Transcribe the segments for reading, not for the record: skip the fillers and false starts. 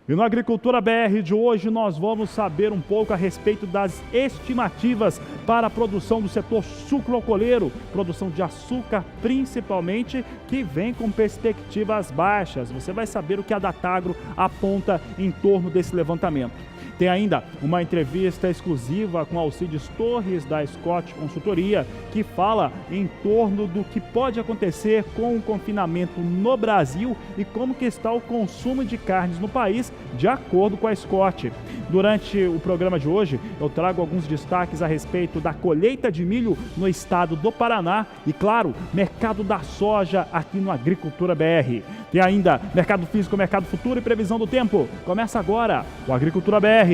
E no Agricultura BR de hoje nós vamos saber um pouco a respeito das estimativas para a produção do setor sucroalcooleiro, produção de açúcar principalmente, que vem com perspectivas baixas. Você vai saber o que a Datagro aponta em torno desse levantamento. Tem ainda uma entrevista exclusiva com Alcides Torres, da Scott Consultoria, que fala em torno do que pode acontecer com o confinamento no Brasil e como que está o consumo de carnes no país, de acordo com a Scott. Durante o programa de hoje, eu trago alguns destaques a respeito da colheita de milho no estado do Paraná e, claro, mercado da soja aqui no Agricultura BR. Tem ainda mercado físico, mercado futuro e previsão do tempo. Começa agora o Agricultura BR.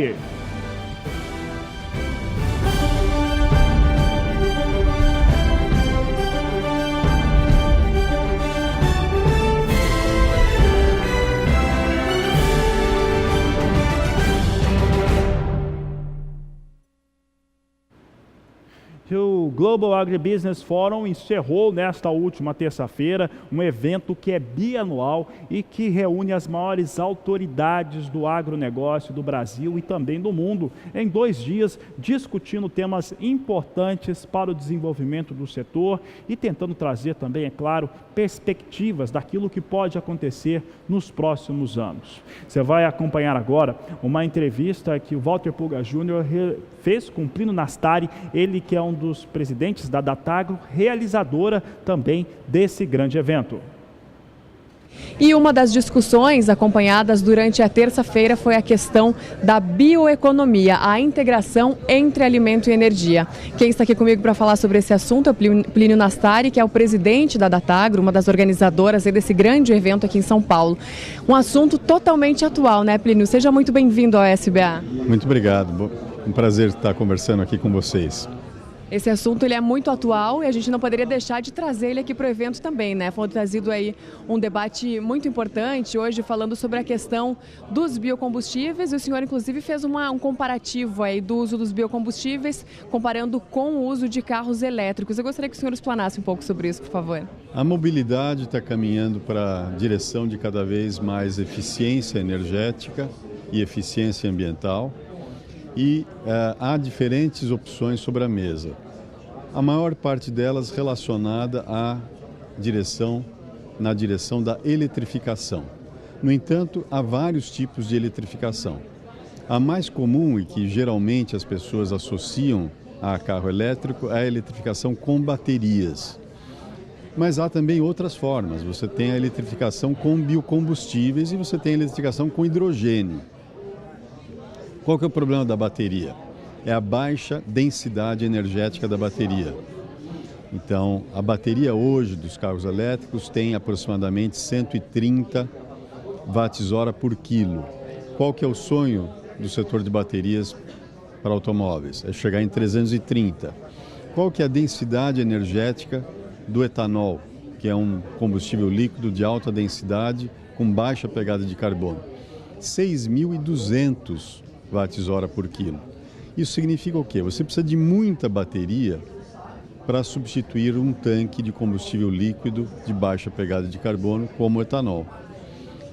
O Global Agribusiness Forum encerrou nesta última terça-feira um evento que é bianual e que reúne as maiores autoridades do agronegócio do Brasil e também do mundo em 2 dias, discutindo temas importantes para o desenvolvimento do setor e tentando trazer também, é claro, perspectivas daquilo que pode acontecer nos próximos anos. Você vai acompanhar agora uma entrevista que o Walter Pulga Júnior fez com Plínio Nastari, ele que é um dos presidentes da Datagro, realizadora também desse grande evento. E uma das discussões acompanhadas durante a terça-feira foi a questão da bioeconomia, a integração entre alimento e energia. Quem está aqui comigo para falar sobre esse assunto é o Plínio Nastari, que é o presidente da Datagro, uma das organizadoras desse grande evento aqui em São Paulo. Um assunto totalmente atual, né, Plínio? Seja muito bem-vindo ao SBA. Muito obrigado, um prazer estar conversando aqui com vocês. Esse assunto ele é muito atual e a gente não poderia deixar de trazer ele aqui para o evento também, né? Foi trazido aí um debate muito importante hoje falando sobre a questão dos biocombustíveis e o senhor inclusive fez um comparativo aí do uso dos biocombustíveis comparando com o uso de carros elétricos. Eu gostaria que o senhor explanasse um pouco sobre isso, por favor. A mobilidade está caminhando para a direção de cada vez mais eficiência energética e eficiência ambiental. E há diferentes opções sobre a mesa. A maior parte delas relacionada na direção da eletrificação. No entanto, há vários tipos de eletrificação. A mais comum e que geralmente as pessoas associam a carro elétrico é a eletrificação com baterias. Mas há também outras formas. Você tem a eletrificação com biocombustíveis e você tem a eletrificação com hidrogênio. Qual que é o problema da bateria? É a baixa densidade energética da bateria. Então, a bateria hoje dos carros elétricos tem aproximadamente 130 watts-hora por quilo. Qual que é o sonho do setor de baterias para automóveis? É chegar em 330. Qual que é a densidade energética do etanol, que é um combustível líquido de alta densidade com baixa pegada de carbono? 6.200 watts-hora por quilo. Isso significa o quê? Você precisa de muita bateria para substituir um tanque de combustível líquido de baixa pegada de carbono, como o etanol.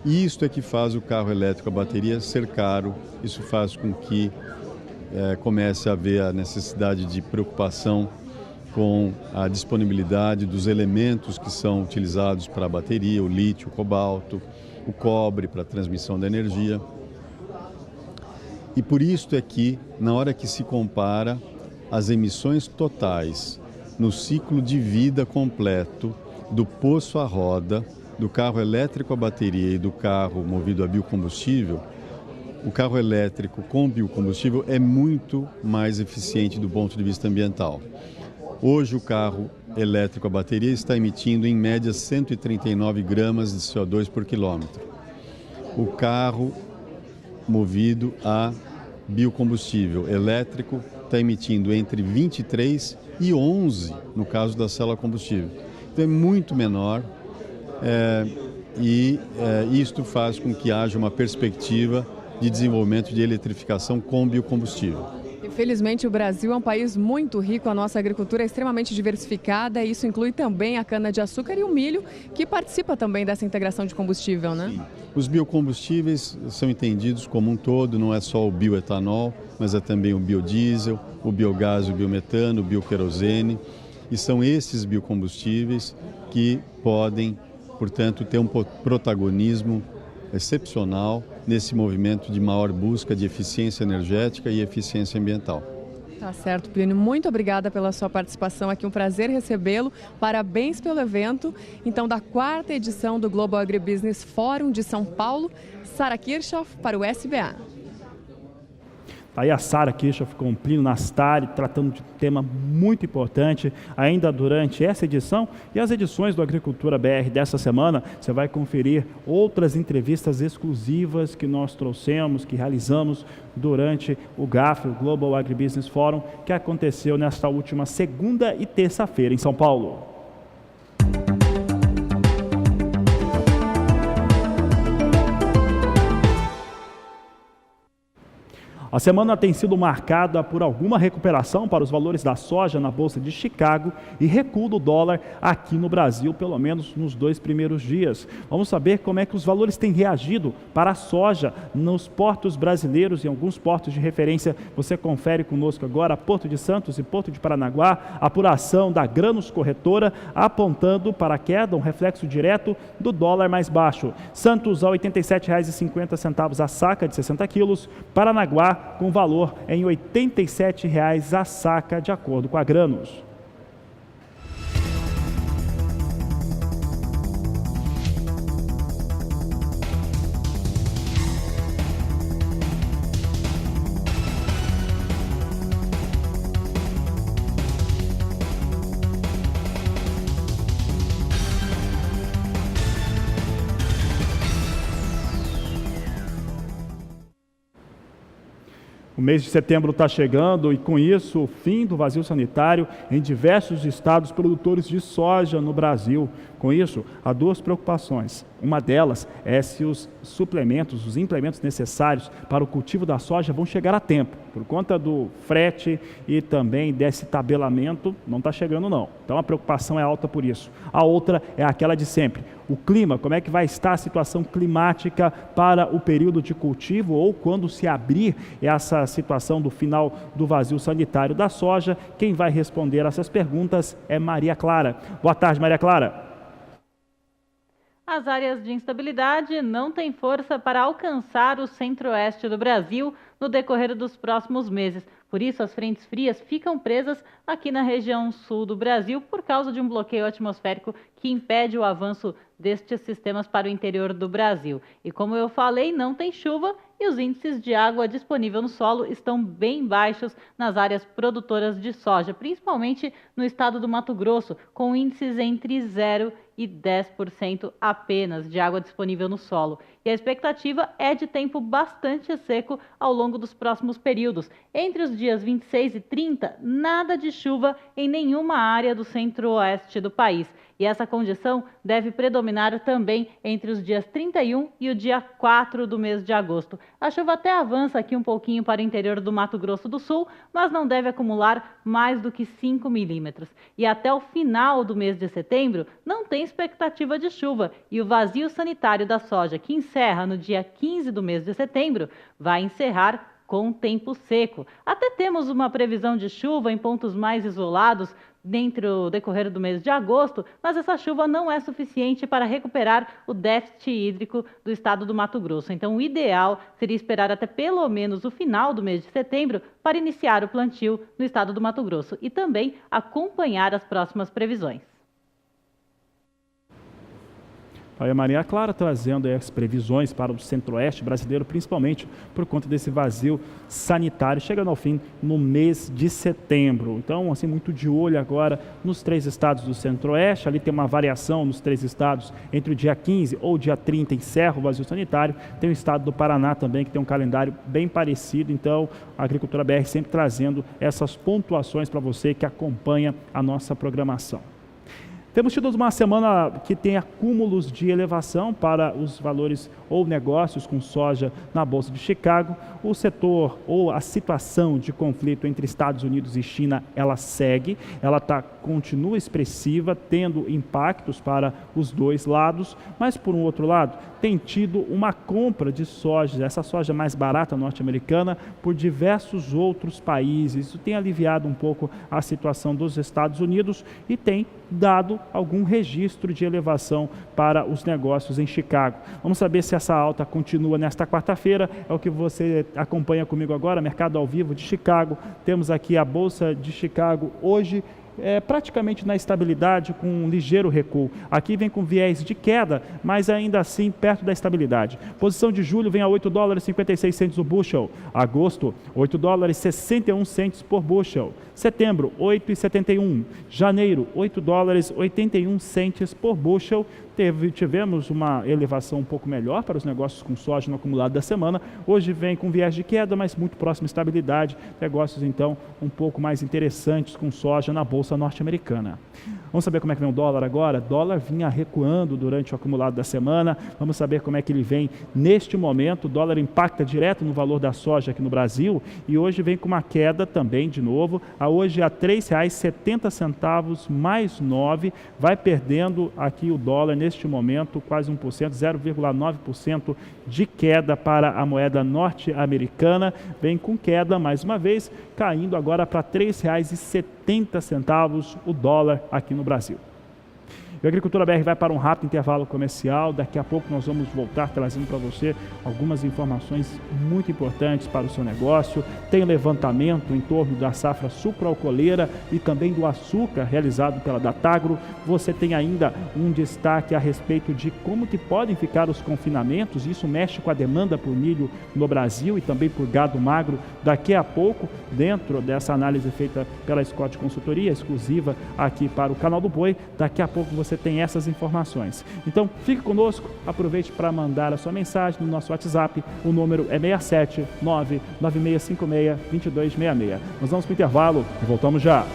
E isto é que faz o carro elétrico a bateria ser caro, isso faz com que comece a haver a necessidade de preocupação com a disponibilidade dos elementos que são utilizados para a bateria, o lítio, o cobalto, o cobre para a transmissão da energia. E por isso é que, na hora que se compara as emissões totais no ciclo de vida completo do poço à roda, do carro elétrico a bateria e do carro movido a biocombustível, o carro elétrico com biocombustível é muito mais eficiente do ponto de vista ambiental. Hoje o carro elétrico a bateria está emitindo em média 139 gramas de CO2 por quilômetro. O carro movido a biocombustível elétrico está emitindo entre 23 e 11 no caso da célula combustível. Então é muito menor e isto faz com que haja uma perspectiva de desenvolvimento de eletrificação com biocombustível. Infelizmente, o Brasil é um país muito rico, a nossa agricultura é extremamente diversificada e isso inclui também a cana-de-açúcar e o milho, que participa também dessa integração de combustível, né? Sim. Os biocombustíveis são entendidos como um todo, não é só o bioetanol, mas é também o biodiesel, o biogás, o biometano, o bioquerosene, e são esses biocombustíveis que podem, portanto, ter um protagonismo excepcional nesse movimento de maior busca de eficiência energética e eficiência ambiental. Tá certo, Plínio. Muito obrigada pela sua participação aqui. Um prazer recebê-lo. Parabéns pelo evento. Então, da 4ª edição do Global Agribusiness Forum de São Paulo, Sara Kirchhoff para o SBA. Aí a Sara Kirchhoff com o Plínio Nastari, tratando de um tema muito importante ainda durante essa edição e as edições do Agricultura BR dessa semana. Você vai conferir outras entrevistas exclusivas que nós trouxemos, que realizamos durante o GAF, o Global Agribusiness Forum, que aconteceu nesta última segunda e terça-feira em São Paulo. A semana tem sido marcada por alguma recuperação para os valores da soja na Bolsa de Chicago e recuo do dólar aqui no Brasil, pelo menos nos 2 primeiros dias. Vamos saber como é que os valores têm reagido para a soja nos portos brasileiros e alguns portos de referência. Você confere conosco agora Porto de Santos e Porto de Paranaguá, apuração da Grãos Corretora, apontando para a queda, um reflexo direto do dólar mais baixo. Santos a R$ 87,50 a saca de 60 quilos, Paranaguá com valor em R$ 87,00 a saca, de acordo com a Grãos. O mês de setembro está chegando e, com isso, o fim do vazio sanitário em diversos estados produtores de soja no Brasil. Com isso, há 2 preocupações. Uma delas é se os suplementos, os implementos necessários para o cultivo da soja vão chegar a tempo. Por conta do frete e também desse tabelamento, não está chegando não. Então a preocupação é alta por isso. A outra é aquela de sempre. O clima, como é que vai estar a situação climática para o período de cultivo ou quando se abrir essa situação do final do vazio sanitário da soja? Quem vai responder essas perguntas é Maria Clara. Boa tarde, Maria Clara. As áreas de instabilidade não têm força para alcançar o centro-oeste do Brasil no decorrer dos próximos meses. Por isso, as frentes frias ficam presas aqui na região sul do Brasil por causa de um bloqueio atmosférico que impede o avanço destes sistemas para o interior do Brasil. E como eu falei, não tem chuva e os índices de água disponível no solo estão bem baixos nas áreas produtoras de soja, principalmente no estado do Mato Grosso, com índices entre 0 e 10% apenas de água disponível no solo. E a expectativa é de tempo bastante seco ao longo dos próximos períodos. Entre os dias 26 e 30, nada de chuva em nenhuma área do centro-oeste do país. E essa condição deve predominar também entre os dias 31 e o dia 4 do mês de agosto. A chuva até avança aqui um pouquinho para o interior do Mato Grosso do Sul, mas não deve acumular mais do que 5 milímetros. E até o final do mês de setembro, não tem expectativa de chuva. E o vazio sanitário da soja, que encerra no dia 15 do mês de setembro, vai encerrar com tempo seco. Até temos uma previsão de chuva em pontos mais isolados dentro do decorrer do mês de agosto, mas essa chuva não é suficiente para recuperar o déficit hídrico do estado do Mato Grosso. Então, o ideal seria esperar até pelo menos o final do mês de setembro para iniciar o plantio no estado do Mato Grosso e também acompanhar as próximas previsões. Aí a Maria Clara trazendo as previsões para o centro-oeste brasileiro, principalmente por conta desse vazio sanitário, chegando ao fim no mês de setembro. Então, assim, muito de olho agora nos 3 estados do centro-oeste. Ali tem uma variação nos 3 estados entre o dia 15 ou o dia 30 encerra o vazio sanitário. Tem o estado do Paraná também, que tem um calendário bem parecido. Então, a Agricultura BR sempre trazendo essas pontuações para você que acompanha a nossa programação. Temos tido uma semana que tem acúmulos de elevação para os valores ou negócios com soja na Bolsa de Chicago. O setor ou a situação de conflito entre Estados Unidos e China, ela segue, ela continua expressiva, tendo impactos para os dois lados, mas por um outro lado, tem tido uma compra de soja, essa soja mais barata norte-americana, por diversos outros países. Isso tem aliviado um pouco a situação dos Estados Unidos e tem dado algum registro de elevação para os negócios em Chicago. Vamos saber se essa alta continua nesta quarta-feira. É o que você acompanha comigo agora, Mercado ao Vivo de Chicago. Temos aqui a Bolsa de Chicago hoje, praticamente na estabilidade, com um ligeiro recuo. Aqui vem com viés de queda, mas ainda assim perto da estabilidade. Posição de julho vem a $8,56 o bushel. Agosto, $8,61 por bushel. Setembro, $8,71. Janeiro, $8,81 por bushel. Tivemos uma elevação um pouco melhor para os negócios com soja no acumulado da semana. Hoje vem com viés de queda, mas muito próximo à estabilidade. Negócios, então, um pouco mais interessantes com soja na Bolsa norte-americana. Vamos saber como é que vem o dólar agora? O dólar vinha recuando durante o acumulado da semana. Vamos saber como é que ele vem neste momento. O dólar impacta direto no valor da soja aqui no Brasil e hoje vem com uma queda também, de novo. Hoje a R$ 3,70 mais 9. Vai perdendo aqui o dólar neste momento quase 1%, 0,9% de queda para a moeda norte-americana. Vem com queda mais uma vez, caindo agora para R$ 3,70 o dólar aqui no Brasil. E a Agricultura BR vai para um rápido intervalo comercial. Daqui a pouco nós vamos voltar trazendo para você algumas informações muito importantes para o seu negócio. Tem levantamento em torno da safra sucroalcooleira e também do açúcar realizado pela Datagro. Você tem ainda um destaque a respeito de como que podem ficar os confinamentos. Isso mexe com a demanda por milho no Brasil e também por gado magro. Daqui a pouco, dentro dessa análise feita pela Scott Consultoria, exclusiva aqui para o Canal do Boi, daqui a pouco você tem essas informações. Então, fique conosco, aproveite para mandar a sua mensagem no nosso WhatsApp. O número é 67996562266. Nós vamos para o intervalo e voltamos já.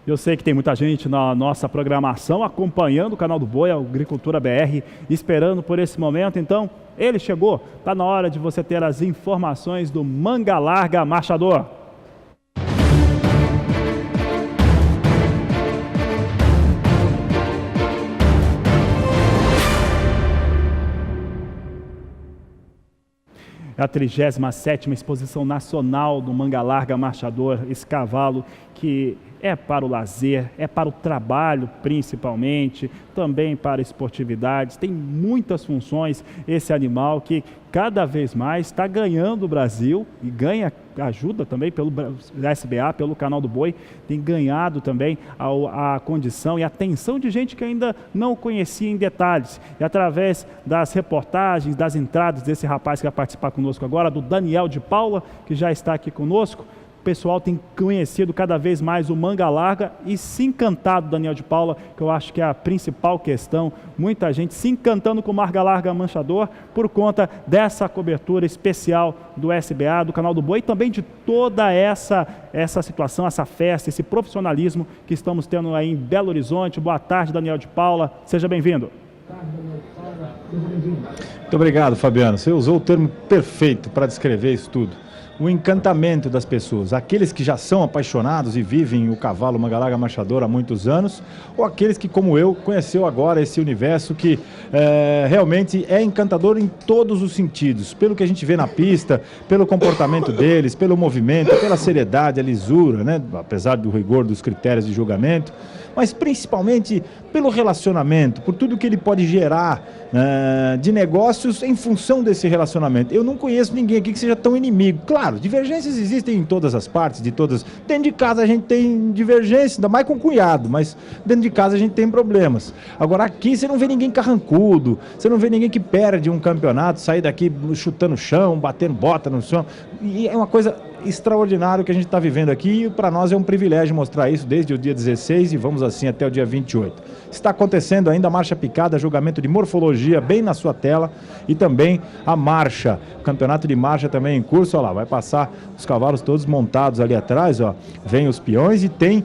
Eu sei que tem muita gente na nossa programação acompanhando o Canal do Boi, a Agricultura BR, esperando por esse momento. Então, ele chegou. Está na hora de você ter as informações do Manga Larga Marchador. É a 37ª Exposição Nacional do Manga Larga Marchador, esse cavalo que é para o lazer, é para o trabalho principalmente, também para esportividades, tem muitas funções esse animal que cada vez mais está ganhando o Brasil e ganha ajuda também pelo SBA, pelo Canal do Boi, tem ganhado também a condição e a atenção de gente que ainda não o conhecia em detalhes. E através das reportagens, das entradas desse rapaz que vai participar conosco agora, do Daniel de Paula, que já está aqui conosco, o pessoal tem conhecido cada vez mais o Manga Larga e se encantado, Daniel de Paula, que eu acho que é a principal questão. Muita gente se encantando com o Manga Larga Manchador por conta dessa cobertura especial do SBA, do Canal do Boi e também de toda essa situação, essa festa, esse profissionalismo que estamos tendo aí em Belo Horizonte. Boa tarde, Daniel de Paula. Seja bem-vindo. Muito obrigado, Fabiano. Você usou o termo perfeito para descrever isso tudo. O encantamento das pessoas, aqueles que já são apaixonados e vivem o cavalo Manga Larga Marchador há muitos anos, ou aqueles que, como eu, conheceu agora esse universo que realmente é encantador em todos os sentidos, pelo que a gente vê na pista, pelo comportamento deles, pelo movimento, pela seriedade, a lisura, né? Apesar do rigor dos critérios de julgamento, mas principalmente pelo relacionamento, por tudo que ele pode gerar de negócios em função desse relacionamento. Eu não conheço ninguém aqui que seja tão inimigo. Claro, divergências existem em todas as partes, dentro de casa a gente tem divergência, ainda mais com o cunhado, mas dentro de casa a gente tem problemas. Agora aqui você não vê ninguém carrancudo, você não vê ninguém que perde um campeonato, sair daqui chutando o chão, batendo bota no chão, e é uma coisa extraordinário que a gente está vivendo aqui e para nós é um privilégio mostrar isso desde o dia 16 e vamos assim até o dia 28. Está acontecendo ainda a marcha picada, julgamento de morfologia bem na sua tela e também a marcha, o campeonato de marcha também em curso, olha lá, vai passar os cavalos todos montados ali atrás, ó, vem os peões e tem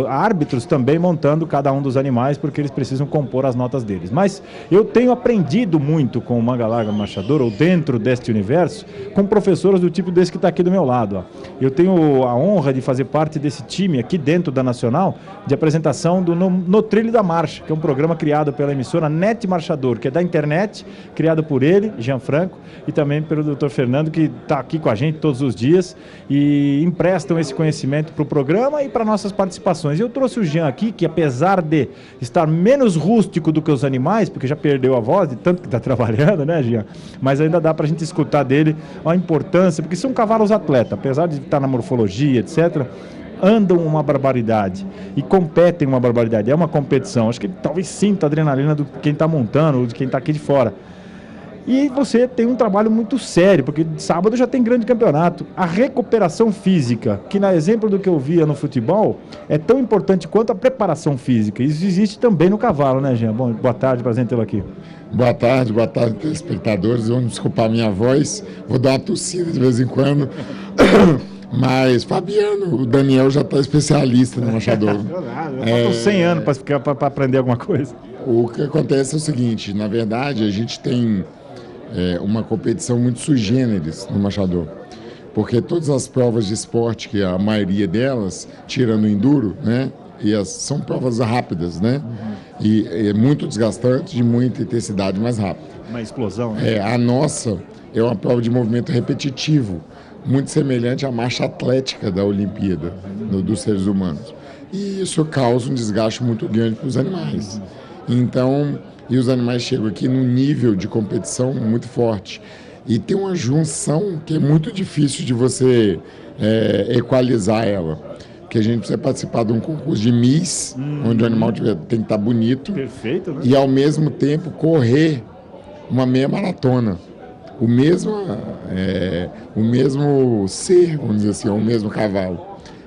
árbitros também montando cada um dos animais porque eles precisam compor as notas deles. Mas eu tenho aprendido muito com o Manga Larga Marchador ou dentro deste universo com professores do tipo desse que está aqui do meu lado. Ó. Eu tenho a honra de fazer parte desse time aqui dentro da Nacional de apresentação do No Trilho da Marcha, que é um programa criado pela emissora Net Marchador, que é da internet, criado por ele, Jean Franco, e também pelo Dr. Fernando, que está aqui com a gente todos os dias e emprestam esse conhecimento para o programa e para nossas participações. Eu trouxe o Jean aqui, que apesar de estar menos rústico do que os animais, porque já perdeu a voz de tanto que está trabalhando, né, Jean? Mas ainda dá para a gente escutar dele a importância, porque são cavalos atletas, apesar de estar na morfologia, etc., andam uma barbaridade e competem uma barbaridade, é uma competição. Acho que ele talvez sinta a adrenalina de quem está montando ou de quem está aqui de fora. E você tem um trabalho muito sério, porque sábado já tem grande campeonato. A recuperação física, que na exemplo do que eu via no futebol, é tão importante quanto a preparação física. Isso existe também no cavalo, né, Jean? Bom, boa tarde, prazer em tê-lo aqui. Boa tarde, telespectadores. Vamos desculpar a minha voz, vou dar uma tossida de vez em quando. Mas, Fabiano, o Daniel já está especialista no machador. Faltam 100 anos para aprender alguma coisa. O que acontece é o seguinte, na verdade, a gente tem uma competição muito sui generis no machador. Porque todas as provas de esporte, que a maioria delas, tirando o enduro, né? São provas rápidas, né? E é muito desgastante, de muita intensidade, mais rápida. Uma explosão, né? A nossa é uma prova de movimento repetitivo, muito semelhante à marcha atlética da Olimpíada, dos seres humanos. E isso causa um desgaste muito grande para os animais. Então, e os animais chegam aqui num nível de competição muito forte. E tem uma junção que é muito difícil de você equalizar ela. Porque a gente precisa participar de um concurso de Miss, onde o animal tem que estar bonito. Perfeito, né? E, ao mesmo tempo, correr uma meia maratona. O mesmo ser, vamos dizer assim, o mesmo cavalo,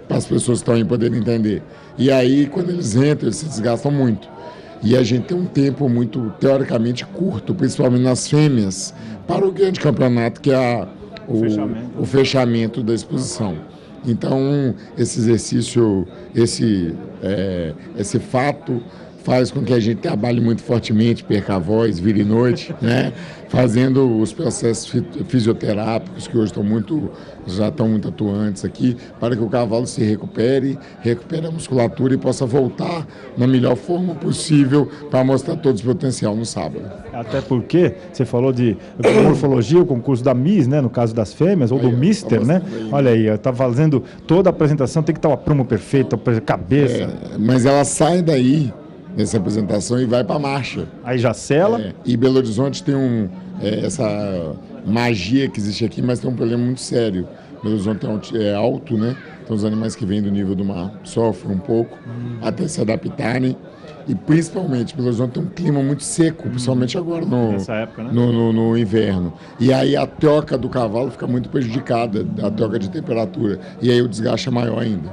para as pessoas que estão aí poderem entender. E aí, quando eles entram, eles se desgastam muito. E a gente tem um tempo muito, teoricamente, curto, principalmente nas fêmeas, para o grande campeonato, que é o fechamento da exposição. Então, esse exercício, esse fato faz com que a gente trabalhe muito fortemente, perca a voz, vire noite, né? Fazendo os processos fisioterápicos que hoje já estão muito atuantes aqui, para que o cavalo se recupere a musculatura e possa voltar na melhor forma possível para mostrar todo o potencial no sábado. Até porque você falou de morfologia, o concurso da Miss, né, no caso das fêmeas, ou do Mister, né? Olha aí, eu estava fazendo toda a apresentação, tem que estar o aprumo perfeito, a cabeça. Mas ela sai daí nessa apresentação e vai para a marcha. Aí já sela. E Belo Horizonte tem essa magia que existe aqui, mas tem um problema muito sério. Belo Horizonte é alto, né? Então os animais que vêm do nível do mar sofrem um pouco até se adaptarem. E principalmente, Belo Horizonte tem um clima muito seco, principalmente agora nessa época, né? no inverno. E aí a troca do cavalo fica muito prejudicada, a troca de temperatura. E aí o desgaste é maior ainda.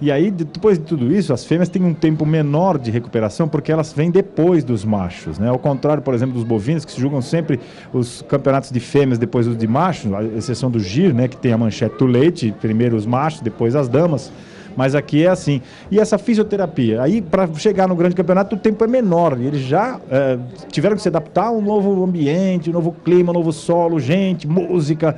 E aí, depois de tudo isso, as fêmeas têm um tempo menor de recuperação, porque elas vêm depois dos machos, né? Ao contrário, por exemplo, dos bovinos, que se julgam sempre os campeonatos de fêmeas depois os de machos, a exceção do gir, né? Que tem a manchete do leite, primeiro os machos, depois as damas. Mas aqui é assim. E essa fisioterapia, aí para chegar no grande campeonato o tempo é menor. E eles já tiveram que se adaptar a um novo ambiente, um novo clima, um novo solo, gente, música.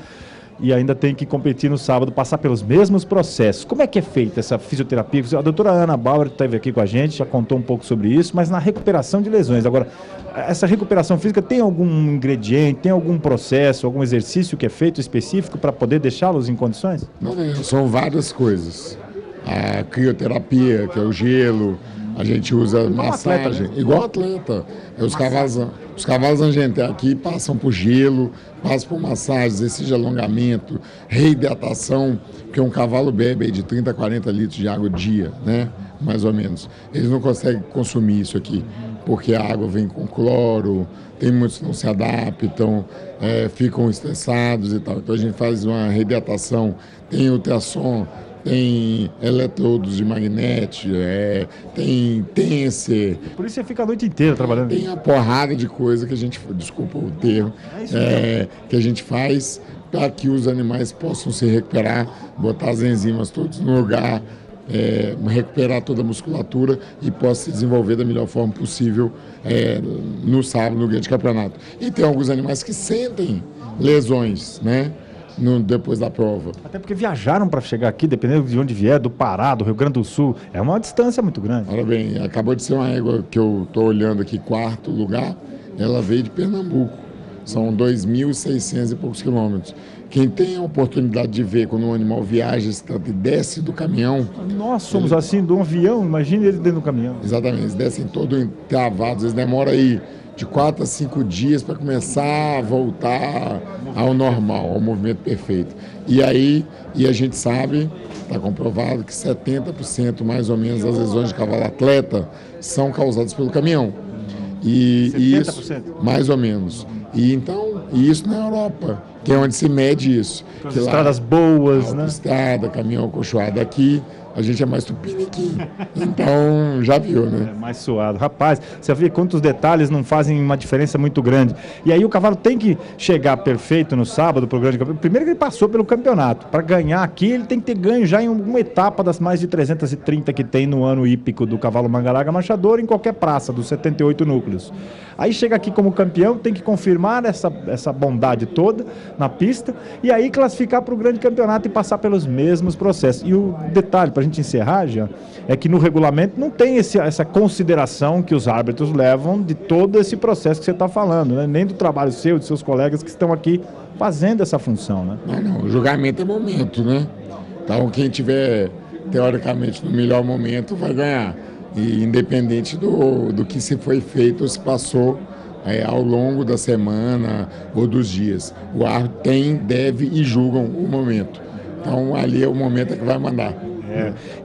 E ainda tem que competir no sábado, passar pelos mesmos processos. Como é que é feita essa fisioterapia? A doutora Ana Bauer esteve aqui com a gente, já contou um pouco sobre isso, mas na recuperação de lesões. Agora, essa recuperação física tem algum ingrediente, tem algum processo, algum exercício que é feito específico para poder deixá-los em condições? Não, são várias coisas. A crioterapia, que é o gelo, a gente usa massagem, igual atleta. Os cavalos Os cavalos antes de entrar aqui passam por gelo, passam por massagem, exercício de alongamento, reidratação, porque um cavalo bebe aí de 30 a 40 litros de água dia, né? Mais ou menos. Eles não conseguem consumir isso aqui, porque a água vem com cloro, tem muitos que não se adaptam, ficam estressados e tal. Então a gente faz uma reidratação, tem ultrassom, tem eletrodos de magnete, tem tenser. Por isso você fica a noite inteira trabalhando. Tem uma porrada de coisa que a gente, desculpa o termo, que a gente faz para que os animais possam se recuperar, botar as enzimas todas no lugar, recuperar toda a musculatura e possa se desenvolver da melhor forma possível no sábado, no grande campeonato. E tem alguns animais que sentem lesões, né? Depois da prova. Até porque viajaram para chegar aqui, dependendo de onde vier, do Pará, do Rio Grande do Sul, é uma distância muito grande. Olha bem, acabou de ser uma égua que eu estou olhando aqui, 4º lugar, ela veio de Pernambuco, são 2.600 e poucos quilômetros. Quem tem a oportunidade de ver quando um animal viaja e desce do caminhão... Nós somos assim, de um avião, imagine ele dentro do caminhão. Exatamente, eles descem todos travados, eles demoram aí de 4 a 5 dias para começar a voltar ao normal, ao movimento perfeito. E aí, a gente sabe, está comprovado que 70% mais ou menos das lesões de cavalo atleta são causadas pelo caminhão. E 70%? Isso, mais ou menos. E então, isso na Europa, que é onde se mede isso. As estradas boas, né? Estrada, caminhão acolchoado. Aqui, a gente é mais tupiniquim. Então, já viu, né? É mais suado. Rapaz, você vê quantos detalhes não fazem uma diferença muito grande. E aí o cavalo tem que chegar perfeito no sábado pro grande campeonato. Primeiro que ele passou pelo campeonato. Para ganhar aqui, ele tem que ter ganho já em uma etapa das mais de 330 que tem no ano hípico do cavalo Mangaraga Machador, em qualquer praça, dos 78 núcleos. Aí chega aqui como campeão, tem que confirmar essa bondade toda na pista e aí classificar para o grande campeonato e passar pelos mesmos processos. E o detalhe, para a gente encerrar já, é que no regulamento não tem essa consideração que os árbitros levam de todo esse processo que você está falando, né? Nem do trabalho seu, de seus colegas que estão aqui fazendo essa função, né? Não, o julgamento é momento, né? Então quem tiver, teoricamente, no melhor momento vai ganhar. E independente do que se foi feito ou se passou ao longo da semana ou dos dias. O árbitro tem, deve e julgam o momento. Então ali é o momento que vai mandar.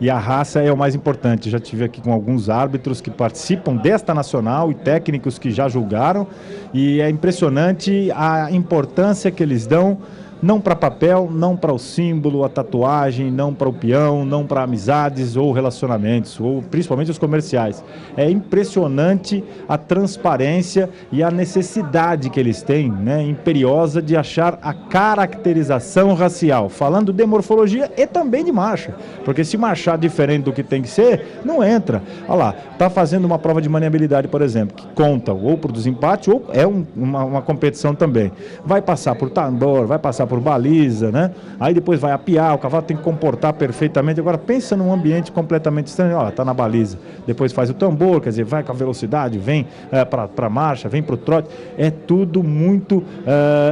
E a raça é o mais importante. Já tive aqui com alguns árbitros que participam desta nacional e técnicos que já julgaram. E é impressionante a importância que eles dão. Não para papel, não para o símbolo, a tatuagem, não para o peão, não para amizades ou relacionamentos, ou principalmente os comerciais. É impressionante a transparência e a necessidade que eles têm, né, imperiosa de achar a caracterização racial, falando de morfologia e também de marcha, porque se marchar diferente do que tem que ser, não entra. Olha lá, está fazendo uma prova de maniabilidade, por exemplo, que conta ou por desempate ou é uma competição também. Vai passar por tambor, vai passar por baliza, né? Aí depois vai apiar, o cavalo tem que comportar perfeitamente. Agora pensa num ambiente completamente estranho, ó, tá na baliza. Depois faz o tambor, quer dizer, vai com a velocidade, vem para marcha, vem para o trote. É tudo muito...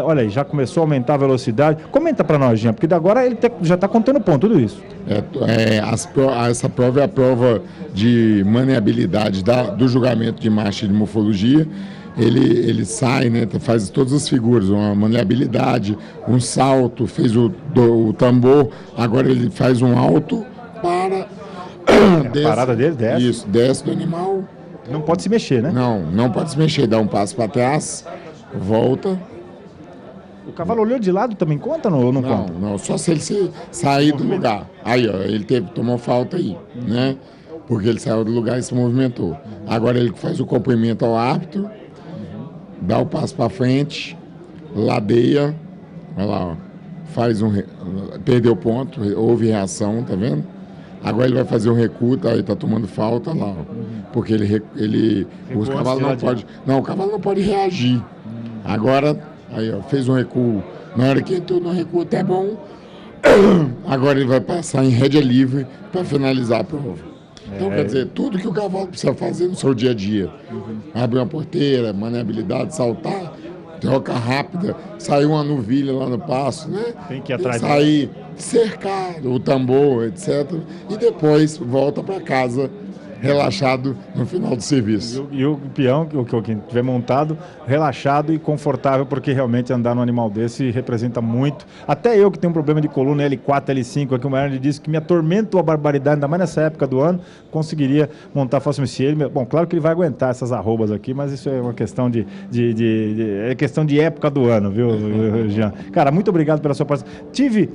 olha aí, já começou a aumentar a velocidade. Comenta para nós, Jean, porque agora ele já está contando ponto, tudo isso. Essa prova é a prova de maniabilidade do julgamento de marcha e de morfologia. Ele sai, né, faz todas as figuras, uma maniabilidade, um salto, fez o tambor, agora ele faz um alto para... A parada dele desce? Isso, desce do animal. Não pode se mexer, né? Não pode se mexer, dá um passo para trás, volta. O cavalo olhou de lado também conta ou não conta? Não, só se ele sair do lugar. Aí, ó, ele tomou falta aí, né? Porque ele saiu do lugar e se movimentou. Agora ele faz o cumprimento ao árbitro, dá o passo para frente, ladeia, olha lá, ó, perdeu ponto, houve reação, tá vendo? Agora ele vai fazer um recuo, aí tá tomando falta lá, ó, porque o cavalo não pode reagir. Agora, aí, ó, fez um recuo, na hora que entrou no recuo até bom, agora ele vai passar em rédea livre para finalizar a prova. Então, quer dizer, tudo que o cavalo precisa fazer no seu dia a dia. Abrir uma porteira, maniabilidade, saltar, troca rápida, sair uma novilha lá no passo, né? Tem que ir atrás. Sair, cercar o tambor, etc. E depois volta para casa relaxado no final do serviço. E o peão, que tiver montado, relaxado e confortável, porque realmente andar num animal desse representa muito. Até eu que tenho um problema de coluna L4, L5, aqui o Maranhão disse que me atormenta a barbaridade, ainda mais nessa época do ano, conseguiria montar facilmente. Bom, claro que ele vai aguentar essas arrobas aqui, mas isso é uma questão é questão de época do ano, viu, Jean? Cara, muito obrigado pela sua participação. Tive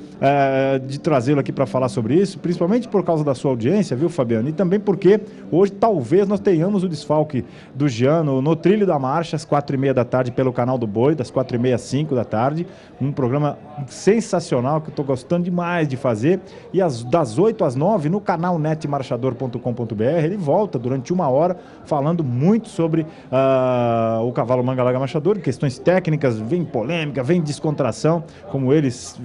de trazê-lo aqui para falar sobre isso, principalmente por causa da sua audiência, viu, Fabiano? E também porque hoje talvez nós tenhamos o desfalque do Jean no Trilho da Marcha, às 4h30 da tarde, pelo canal do Boi, das 4h30 às 5 da tarde. Um programa sensacional que eu estou gostando demais de fazer. E das 8 às 9, no canal netmarchador.com.br, ele volta durante 1 hora falando muito sobre o cavalo manga larga marchador, questões técnicas, vem polêmica, vem descontração, como eles,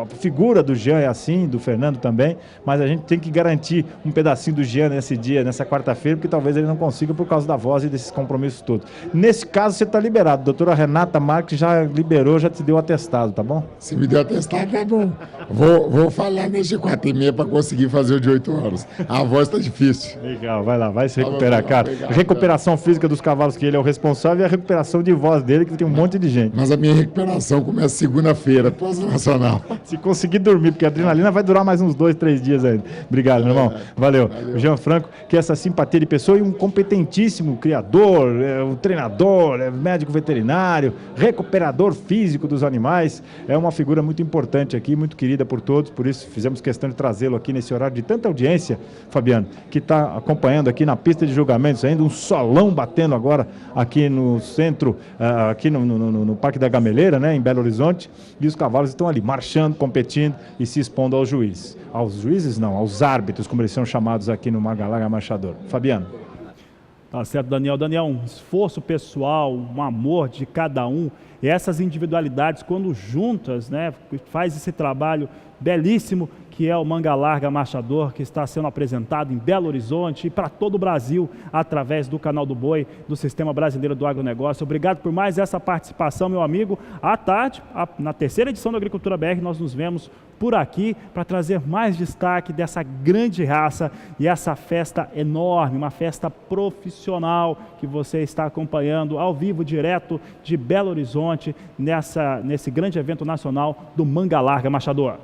a figura do Jean é assim, do Fernando também, mas a gente tem que garantir um pedacinho do Jean nesse dia, nessa quarta-feira, porque talvez ele não consiga por causa da voz e desses compromissos todos. Nesse caso, você está liberado. A doutora Renata Marques já liberou, já te deu atestado, tá bom? Se me deu atestado, tá bom. Vou falar nesse 4h30 para conseguir fazer o de 8 horas. A voz está difícil. Legal, vai lá, vai se recuperar, cara. Obrigado, recuperação física dos cavalos, que ele é o responsável, e a recuperação de voz dele, que tem um monte de gente. Mas a minha recuperação começa segunda-feira, pós-nacional. Se conseguir dormir, porque a adrenalina vai durar mais uns 2, 3 dias ainda. Obrigado, meu irmão. Valeu. O Jean Franco, que é essa simpatia de pessoa e um competentíssimo criador, um treinador, médico veterinário, recuperador físico dos animais. É uma figura muito importante aqui, muito querida por todos, por isso fizemos questão de trazê-lo aqui nesse horário de tanta audiência, Fabiano, que está acompanhando aqui na pista de julgamentos ainda, um solão batendo agora aqui no centro, aqui no Parque da Gameleira, né, em Belo Horizonte, e os cavalos estão ali marchando, competindo e se expondo aos juízes. Aos juízes não, aos árbitros, como eles são chamados aqui no Manga Larga Marchador. Fabiano. Tá certo, Daniel. Daniel, um esforço pessoal, um amor de cada um, e essas individualidades, quando juntas, né, faz esse trabalho belíssimo que é o Manga Larga Marchador, que está sendo apresentado em Belo Horizonte e para todo o Brasil, através do Canal do Boi, do Sistema Brasileiro do Agronegócio. Obrigado por mais essa participação, meu amigo. À tarde, na 3ª edição do Agricultura BR, nós nos vemos por aqui para trazer mais destaque dessa grande raça e essa festa enorme, uma festa profissional que você está acompanhando ao vivo, direto de Belo Horizonte, nesse grande evento nacional do Manga Larga Marchador.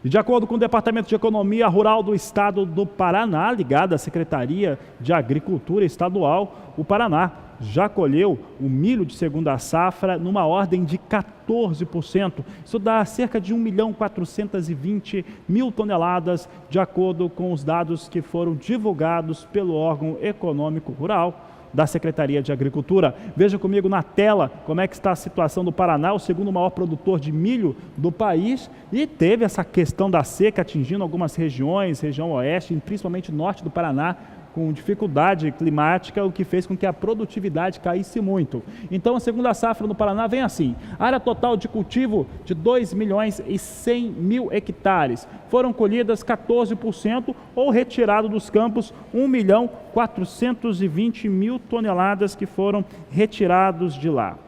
E de acordo com o Departamento de Economia Rural do Estado do Paraná, ligado à Secretaria de Agricultura Estadual, o Paraná já colheu o milho de segunda safra numa ordem de 14%. Isso dá cerca de 1.420.000 toneladas, de acordo com os dados que foram divulgados pelo órgão econômico rural da Secretaria de Agricultura. Veja comigo na tela como é que está a situação do Paraná, o segundo maior produtor de milho do país, e teve essa questão da seca atingindo algumas regiões, região oeste, principalmente norte do Paraná, com dificuldade climática, o que fez com que a produtividade caísse muito. Então, a segunda safra no Paraná vem assim: área total de cultivo de 2.100.000 hectares. Foram colhidas 14% ou retirado dos campos 1.420.000 toneladas que foram retirados de lá.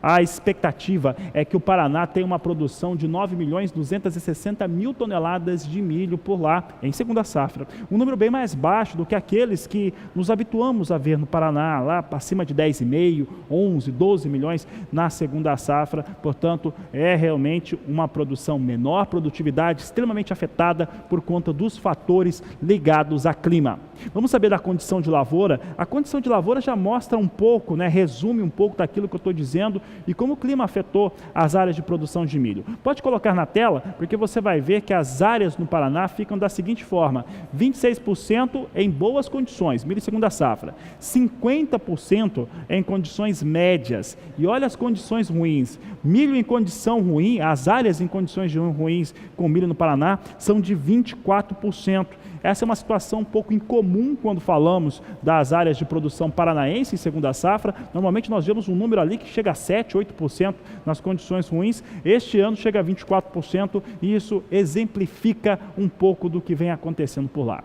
A expectativa é que o Paraná tenha uma produção de 9.260.000 toneladas de milho por lá, em segunda safra. Um número bem mais baixo do que aqueles que nos habituamos a ver no Paraná, lá acima de 10,5, 11, 12 milhões na segunda safra. Portanto, é realmente uma produção menor, produtividade extremamente afetada por conta dos fatores ligados a clima. Vamos saber da condição de lavoura? A condição de lavoura já mostra um pouco, né, resume um pouco daquilo que eu estou dizendo e como o clima afetou as áreas de produção de milho. Pode colocar na tela, porque você vai ver que as áreas no Paraná ficam da seguinte forma: 26% em boas condições, milho segunda safra, 50% em condições médias, e olha as condições ruins. Milho em condição ruim, as áreas em condições ruins com milho no Paraná são de 24%. Essa é uma situação um pouco incomum quando falamos das áreas de produção paranaense em segunda safra. Normalmente nós vemos um número ali que chega a 7, 8% nas condições ruins. Este ano chega a 24% e isso exemplifica um pouco do que vem acontecendo por lá.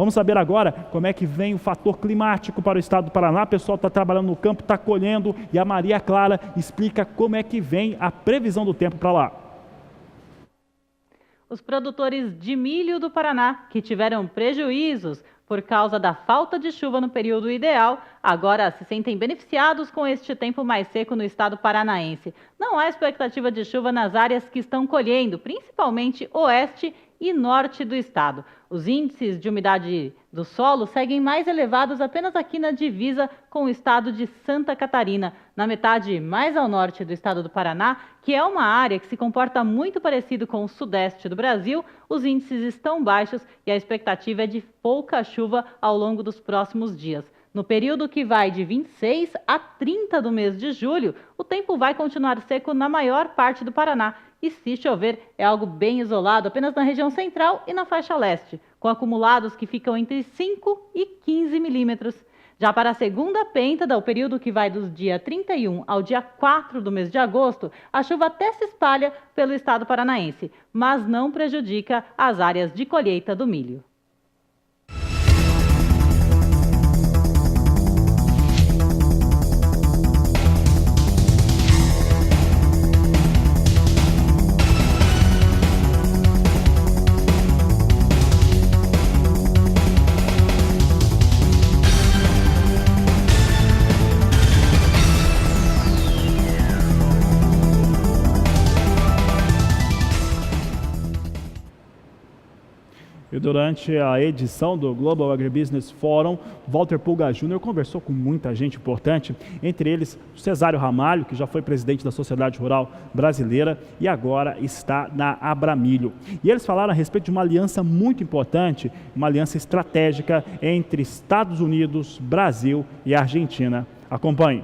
Vamos saber agora como é que vem o fator climático para o estado do Paraná. O pessoal está trabalhando no campo, está colhendo, e a Maria Clara explica como é que vem a previsão do tempo para lá. Os produtores de milho do Paraná, que tiveram prejuízos por causa da falta de chuva no período ideal, agora se sentem beneficiados com este tempo mais seco no estado paranaense. Não há expectativa de chuva nas áreas que estão colhendo, principalmente oeste e norte do estado. Os índices de umidade do solo seguem mais elevados apenas aqui na divisa com o estado de Santa Catarina, na metade mais ao norte do estado do Paraná, que é uma área que se comporta muito parecido com o sudeste do Brasil. Os índices estão baixos e a expectativa é de pouca chuva ao longo dos próximos dias. No período que vai de 26 a 30 do mês de julho, o tempo vai continuar seco na maior parte do Paraná. E se chover, é algo bem isolado, apenas na região central e na faixa leste, com acumulados que ficam entre 5 e 15 milímetros. Já para a segunda pêntada, o período que vai do dia 31 ao dia 4 do mês de agosto, a chuva até se espalha pelo estado paranaense, mas não prejudica as áreas de colheita do milho. E durante a edição do Global Agribusiness Forum, Walter Pulga Jr. conversou com muita gente importante, entre eles Cesário Ramalho, que já foi presidente da Sociedade Rural Brasileira e agora está na Abramilho. E eles falaram a respeito de uma aliança muito importante, uma aliança estratégica entre Estados Unidos, Brasil e Argentina. Acompanhe.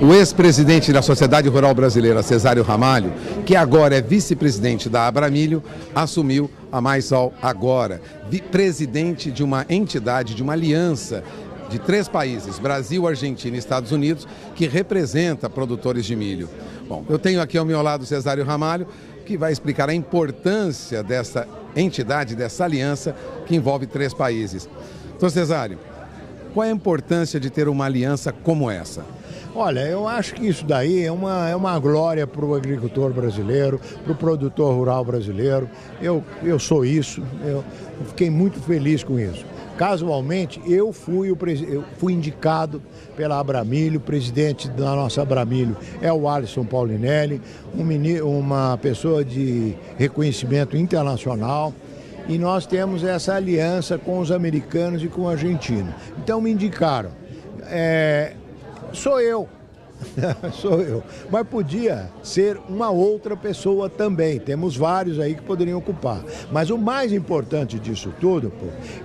O ex-presidente da Sociedade Rural Brasileira, Cesário Ramalho, que agora é vice-presidente da Abramilho, assumiu a MySol agora, presidente de uma entidade, de uma aliança de 3 países, Brasil, Argentina e Estados Unidos, que representa produtores de milho. Bom, eu tenho aqui ao meu lado o Cesário Ramalho, que vai explicar a importância dessa entidade, dessa aliança que envolve 3 países. Então, Cesário, qual é a importância de ter uma aliança como essa? Olha, eu acho que isso daí é uma glória para o agricultor brasileiro, para o produtor rural brasileiro. Eu sou isso, eu fiquei muito feliz com isso. Casualmente, eu fui indicado pela Abramilho, o presidente da nossa Abramilho é o Alisson Paulinelli, uma pessoa de reconhecimento internacional. E nós temos essa aliança com os americanos e com a Argentina. Então me indicaram. Sou eu, mas podia ser uma outra pessoa também, temos vários aí que poderiam ocupar, mas o mais importante disso tudo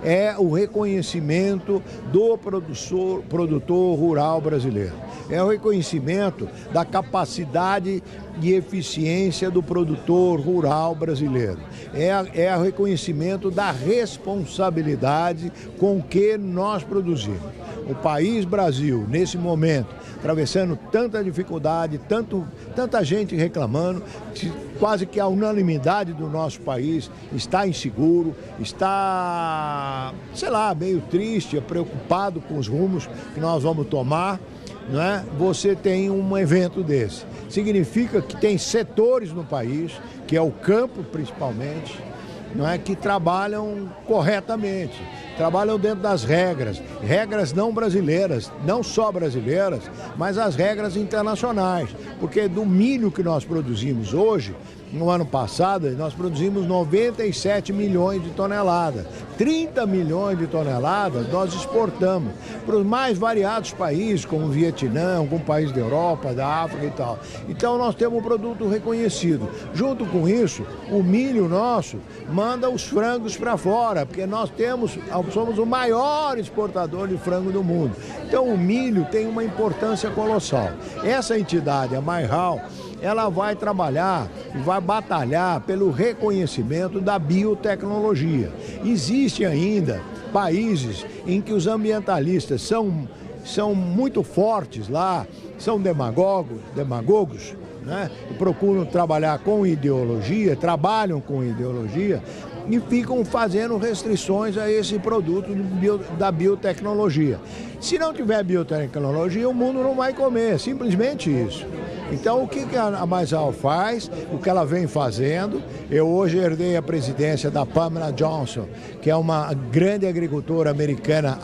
é o reconhecimento do produtor rural brasileiro, é o reconhecimento da capacidade e eficiência do produtor rural brasileiro, é o reconhecimento da responsabilidade com que nós produzimos. O país Brasil, nesse momento, atravessando tanta dificuldade, tanta gente reclamando, quase que a unanimidade do nosso país está inseguro, está, sei lá, meio triste, preocupado com os rumos que nós vamos tomar, não é? Você tem um evento desse. Significa que tem setores no país, que é o campo principalmente, não é, que trabalham corretamente, trabalham dentro das regras não brasileiras, não só brasileiras, mas as regras internacionais, porque do milho que nós produzimos hoje, no ano passado, nós produzimos 97 milhões de toneladas. 30 milhões de toneladas nós exportamos para os mais variados países, como o Vietnã, algum país da Europa, da África e tal. Então nós temos um produto reconhecido. Junto com isso, o milho nosso manda os frangos para fora, porque nós somos o maior exportador de frango do mundo. Então o milho tem uma importância colossal. Essa entidade, a MyHal, ela vai trabalhar e vai batalhar pelo reconhecimento da biotecnologia. Existem ainda países em que os ambientalistas são muito fortes lá, são demagogos, né? E procuram trabalhar com ideologia, trabalham com ideologia, e ficam fazendo restrições a esse produto da biotecnologia. Se não tiver biotecnologia, o mundo não vai comer, simplesmente isso. Então, o que a Maisal faz, o que ela vem fazendo, eu hoje herdei a presidência da Pamela Johnson, que é uma grande agricultora americana,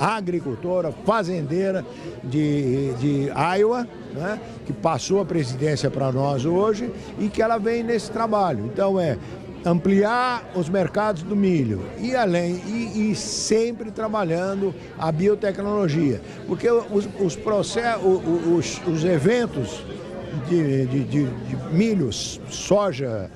fazendeira de Iowa, né, que passou a presidência para nós hoje e que ela vem nesse trabalho. Então, ampliar os mercados do milho e sempre trabalhando a biotecnologia, porque os eventos de milhos, soja,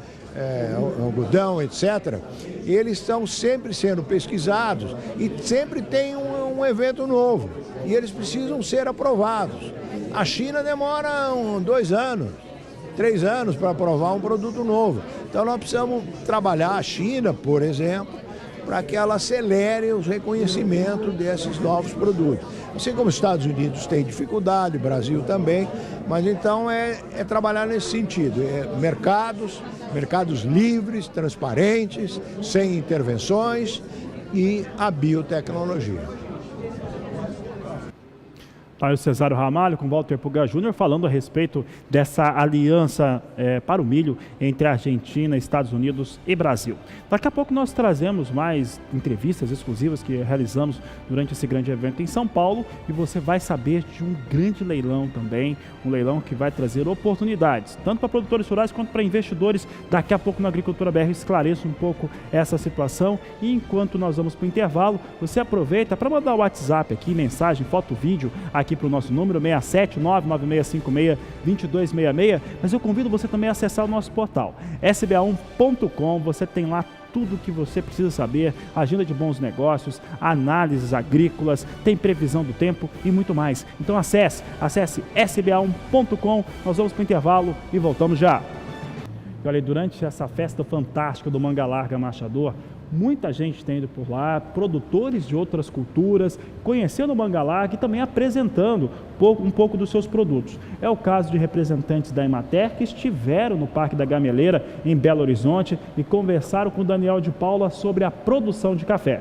algodão, etc., eles estão sempre sendo pesquisados e sempre tem um evento novo e eles precisam ser aprovados. A China demora 2 anos, 3 anos para aprovar um produto novo. Então nós precisamos trabalhar a China, por exemplo, para que ela acelere o reconhecimento desses novos produtos. Assim como os Estados Unidos têm dificuldade, o Brasil também, mas então é trabalhar nesse sentido. Mercados livres, transparentes, sem intervenções e a biotecnologia. Tá, o Cesário Ramalho com Walter Puga Júnior falando a respeito dessa aliança para o milho entre Argentina, Estados Unidos e Brasil. Daqui a pouco nós trazemos mais entrevistas exclusivas que realizamos durante esse grande evento em São Paulo e você vai saber de um grande leilão também, um leilão que vai trazer oportunidades, tanto para produtores rurais quanto para investidores. Daqui a pouco na Agricultura BR esclareço um pouco essa situação e enquanto nós vamos para o intervalo, você aproveita para mandar o WhatsApp aqui, mensagem, foto, vídeo, aqui para o nosso número 67996562266, mas eu convido você também a acessar o nosso portal sba1.com. Você tem lá tudo o que você precisa saber, agenda de bons negócios, análises agrícolas, tem previsão do tempo e muito mais. Então acesse sba1.com. Nós vamos para o intervalo e voltamos já. E olha, durante essa festa fantástica do Manga Larga Marchador, muita gente tem ido por lá, produtores de outras culturas, conhecendo o Manga Larga e também apresentando um pouco dos seus produtos. É o caso de representantes da Emater que estiveram no Parque da Gameleira, em Belo Horizonte, e conversaram com o Daniel de Paula sobre a produção de café.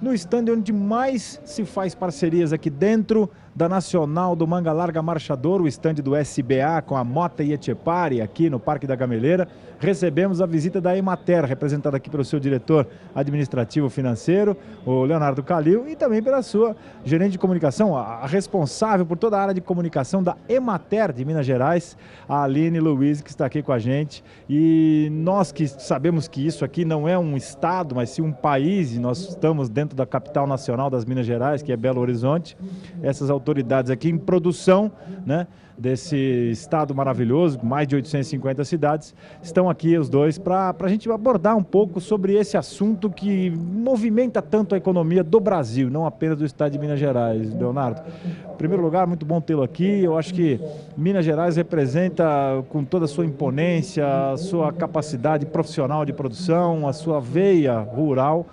No estande onde mais se faz parcerias aqui dentro da Nacional do Manga Larga Marchador, o estande do SBA com a Mota e Etchepare aqui no Parque da Gameleira, recebemos a visita da Emater, representada aqui pelo seu diretor administrativo financeiro, o Leonardo Calil, e também pela sua gerente de comunicação, a responsável por toda a área de comunicação da Emater de Minas Gerais, a Aline Luiz, que está aqui com a gente. E nós que sabemos que isso aqui não é um estado, mas sim um país, e nós estamos dentro da capital nacional das Minas Gerais, que é Belo Horizonte, essas autoridades aqui em produção, né, desse estado maravilhoso, mais de 850 cidades, estão aqui os dois para a gente abordar um pouco sobre esse assunto que movimenta tanto a economia do Brasil, não apenas do estado de Minas Gerais. Leonardo, em primeiro lugar, muito bom tê-lo aqui. Eu acho que Minas Gerais representa, com toda a sua imponência, a sua capacidade profissional de produção, a sua veia rural,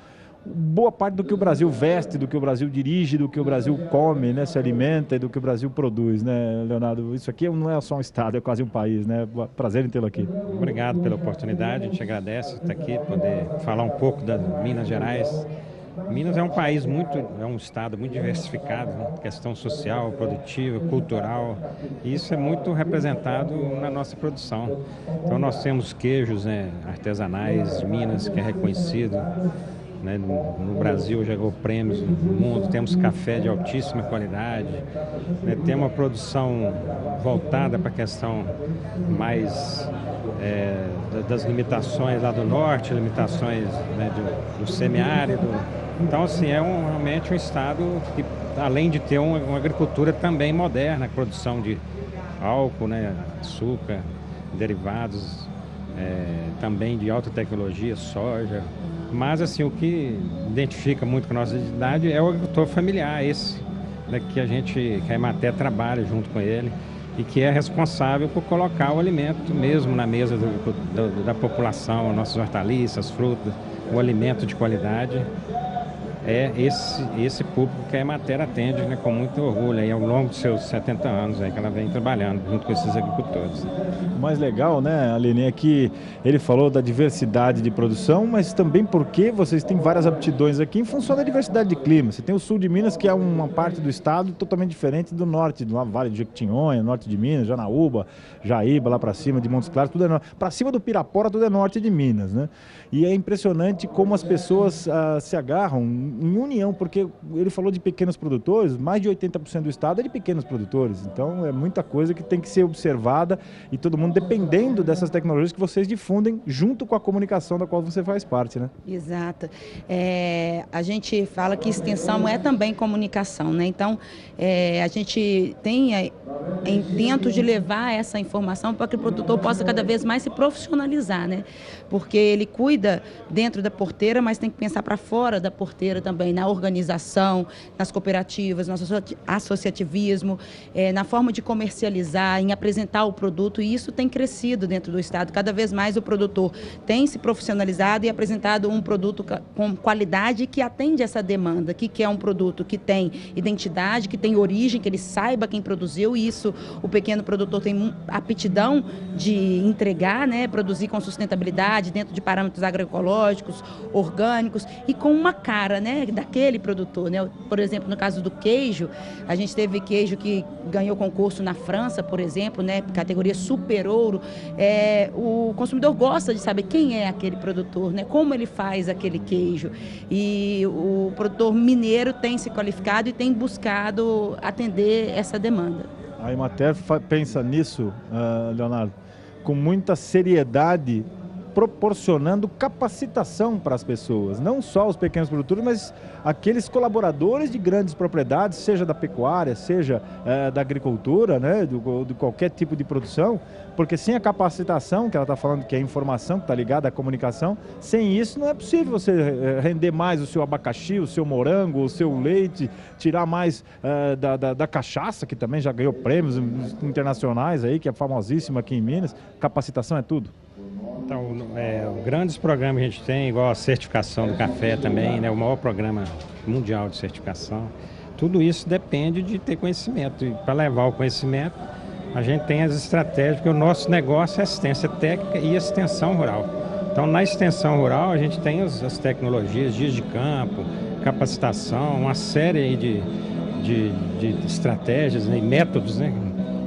boa parte do que o Brasil veste, do que o Brasil dirige, do que o Brasil come, né, se alimenta e do que o Brasil produz, né, Leonardo? Isso aqui não é só um estado, é quase um país, né? Prazer em tê-lo aqui. Obrigado pela oportunidade, a gente agradece estar aqui, poder falar um pouco da Minas Gerais. Minas é um país é um estado muito diversificado, né? Questão social, produtiva, cultural, e isso é muito representado na nossa produção. Então nós temos queijos, né, artesanais de Minas, que é reconhecido, né, no Brasil já ganhou prêmios no mundo, temos café de altíssima qualidade, né, temos uma produção voltada para a questão mais das limitações lá do norte, limitações, né, do semiárido. Então, assim, realmente um estado que, além de ter uma agricultura também moderna, produção de álcool, né, açúcar, derivados, também de alta tecnologia, soja. Mas, assim, o que identifica muito com a nossa identidade é o agricultor familiar, esse, né, que a Emater trabalha junto com ele e que é responsável por colocar o alimento mesmo na mesa da população, nossas hortaliças, frutas, o alimento de qualidade. é esse público que a Emater atende, né, com muito orgulho aí, ao longo dos seus 70 anos aí, que ela vem trabalhando junto com esses agricultores. O mais legal, né, Aline, é que ele falou da diversidade de produção, mas também porque vocês têm várias aptidões aqui em função da diversidade de clima. Você tem o sul de Minas, que é uma parte do estado totalmente diferente do norte, do Vale de Jequitinhonha, norte de Minas, Janaúba, Jaíba, lá para cima, de Montes Claros, tudo é norte. Para cima do Pirapora, tudo é norte de Minas, né? E é impressionante como as pessoas se agarram em união, porque ele falou de pequenos produtores, mais de 80% do estado é de pequenos produtores, então é muita coisa que tem que ser observada e todo mundo dependendo dessas tecnologias que vocês difundem junto com a comunicação da qual você faz parte, né? Exato. A gente fala que extensão é também comunicação, né? Então, a gente tem intento de levar essa informação para que o produtor possa cada vez mais se profissionalizar, né? Porque ele cuida dentro da porteira, mas tem que pensar para fora da porteira também, na organização, nas cooperativas, no associativismo, na forma de comercializar, em apresentar o produto, e isso tem crescido dentro do estado. Cada vez mais o produtor tem se profissionalizado e apresentado um produto com qualidade que atende essa demanda, que é um produto que tem identidade, que tem origem, que ele saiba quem produziu, e isso o pequeno produtor tem aptidão de entregar, né, produzir com sustentabilidade, dentro de parâmetros agroecológicos, orgânicos e com uma cara, né, daquele produtor, né? Por exemplo, no caso do queijo, a gente teve queijo que ganhou concurso na França, por exemplo, né, categoria super ouro. O consumidor gosta de saber quem é aquele produtor, né, como ele faz aquele queijo. E o produtor mineiro tem se qualificado e tem buscado atender essa demanda. A Emater pensa nisso, Leonardo, com muita seriedade, proporcionando capacitação para as pessoas, não só os pequenos produtores, mas aqueles colaboradores de grandes propriedades, seja da pecuária, seja da agricultura, né, de qualquer tipo de produção, porque sem a capacitação, que ela está falando que é a informação, que está ligada à comunicação, sem isso não é possível você render mais o seu abacaxi, o seu morango, o seu leite, tirar mais da cachaça, que também já ganhou prêmios internacionais aí, que é famosíssima aqui em Minas. Capacitação é tudo. Então, grandes programas que a gente tem, igual a certificação do café também, né, o maior programa mundial de certificação. Tudo isso depende de ter conhecimento. E para levar o conhecimento, a gente tem as estratégias, porque o nosso negócio é assistência técnica e extensão rural. Então, na extensão rural, a gente tem as tecnologias, dias de campo, capacitação, uma série aí de estratégias, né, e métodos, né,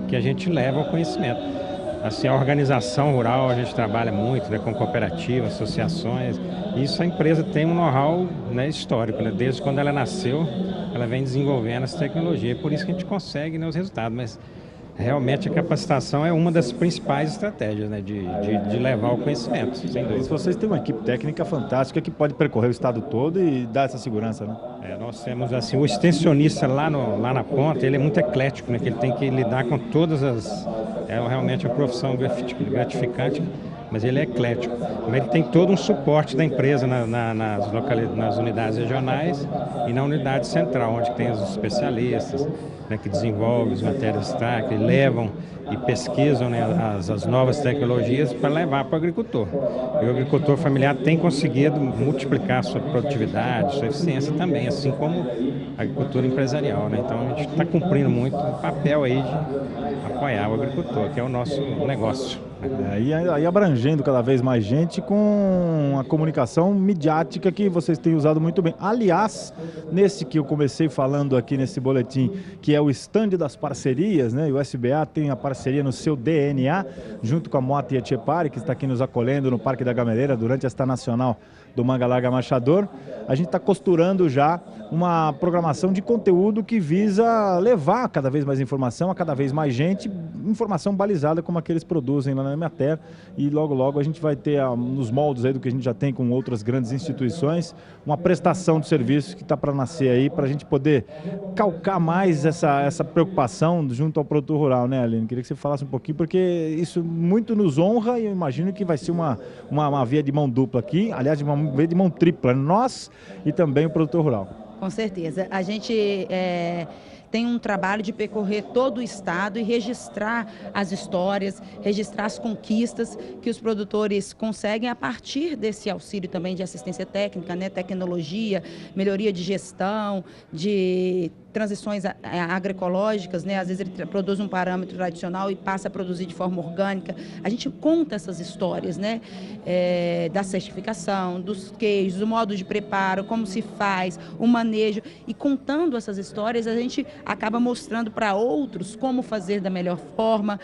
que a gente leva ao conhecimento. Assim, a organização rural, a gente trabalha muito, né, com cooperativas, associações. Isso a empresa tem um know-how, né, histórico, né? Desde quando ela nasceu, ela vem desenvolvendo essa tecnologia. Por isso que a gente consegue, né, os resultados. Mas realmente a capacitação é uma das principais estratégias, né, de levar o conhecimento, sem dúvida. Vocês têm uma equipe técnica fantástica que pode percorrer o estado todo e dar essa segurança, né? Nós temos assim, o extensionista lá na ponta, ele é muito eclético, né, que ele tem que lidar com todas as... É realmente uma profissão gratificante, mas ele é eclético. Mas ele tem todo um suporte da empresa nas unidades regionais e na unidade central, onde tem os especialistas, né, que desenvolvem as matérias que levam e pesquisam, né, as novas tecnologias para levar para o agricultor. E o agricultor familiar tem conseguido multiplicar sua produtividade, sua eficiência também, assim como a agricultura empresarial, né? Então a gente está cumprindo muito o papel aí de apoiar o agricultor, que é o nosso negócio. E aí abrangendo cada vez mais gente com a comunicação midiática que vocês têm usado muito bem. Aliás, nesse que eu comecei falando aqui nesse boletim, que é o stand das parcerias, né? E o SBA tem a parceria no seu DNA, junto com a Moata Etchepare, que está aqui nos acolhendo no Parque da Gameleira durante esta nacional do Manga Larga Machador. A gente está costurando já uma programação de conteúdo que visa levar cada vez mais informação a cada vez mais gente, informação balizada como a que eles produzem lá na Emater, e logo logo a gente vai ter, nos moldes aí do que a gente já tem com outras grandes instituições, uma prestação de serviço que está para nascer aí, para a gente poder calcar mais essa preocupação junto ao produtor rural, né, Aline? Queria que você falasse um pouquinho, porque isso muito nos honra e eu imagino que vai ser uma via de mão dupla aqui, aliás, uma via de mão tripla, nós e também o produtor rural. Com certeza. A gente tem um trabalho de percorrer todo o estado e registrar as histórias, registrar as conquistas que os produtores conseguem a partir desse auxílio também de assistência técnica, né, tecnologia, melhoria de gestão, de transições agroecológicas, né? Às vezes ele produz um parâmetro tradicional e passa a produzir de forma orgânica. A gente conta essas histórias, né? Da certificação, dos queijos, o modo de preparo, como se faz, o manejo. E contando essas histórias, a gente acaba mostrando para outros como fazer da melhor forma,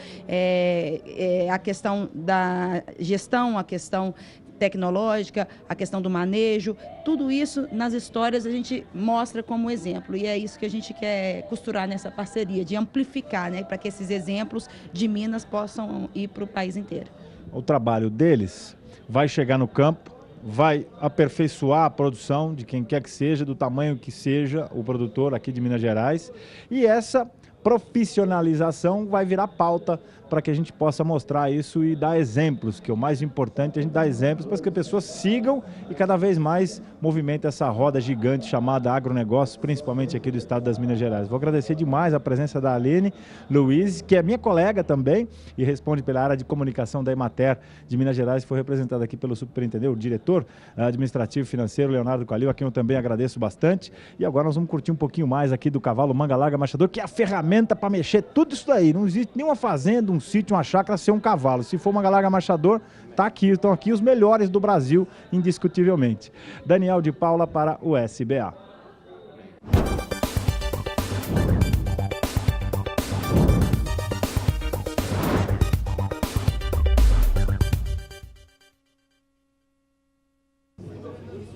a questão da gestão, a questão tecnológica, a questão do manejo, tudo isso nas histórias a gente mostra como exemplo, e é isso que a gente quer costurar nessa parceria, de amplificar, né, para que esses exemplos de Minas possam ir para o país inteiro. O trabalho deles vai chegar no campo, vai aperfeiçoar a produção de quem quer que seja, do tamanho que seja o produtor aqui de Minas Gerais, e essa profissionalização vai virar pauta para que a gente possa mostrar isso e dar exemplos, que é o mais importante, a gente dar exemplos para que as pessoas sigam e cada vez mais movimentem essa roda gigante chamada agronegócio, principalmente aqui do estado das Minas Gerais. Vou agradecer demais a presença da Aline Luiz, que é minha colega também e responde pela área de comunicação da Emater de Minas Gerais, que foi representada aqui pelo superintendente, o diretor administrativo financeiro, Leonardo Calil, a quem eu também agradeço bastante. E agora nós vamos curtir um pouquinho mais aqui do cavalo Manga Larga Machador, que é a ferramenta para mexer tudo isso daí. Não existe nenhuma fazenda, um sítio, uma chácara sem um cavalo. Se for Manga Larga Machador, tá aqui, estão aqui os melhores do Brasil, indiscutivelmente. Daniel de Paula para o SBA.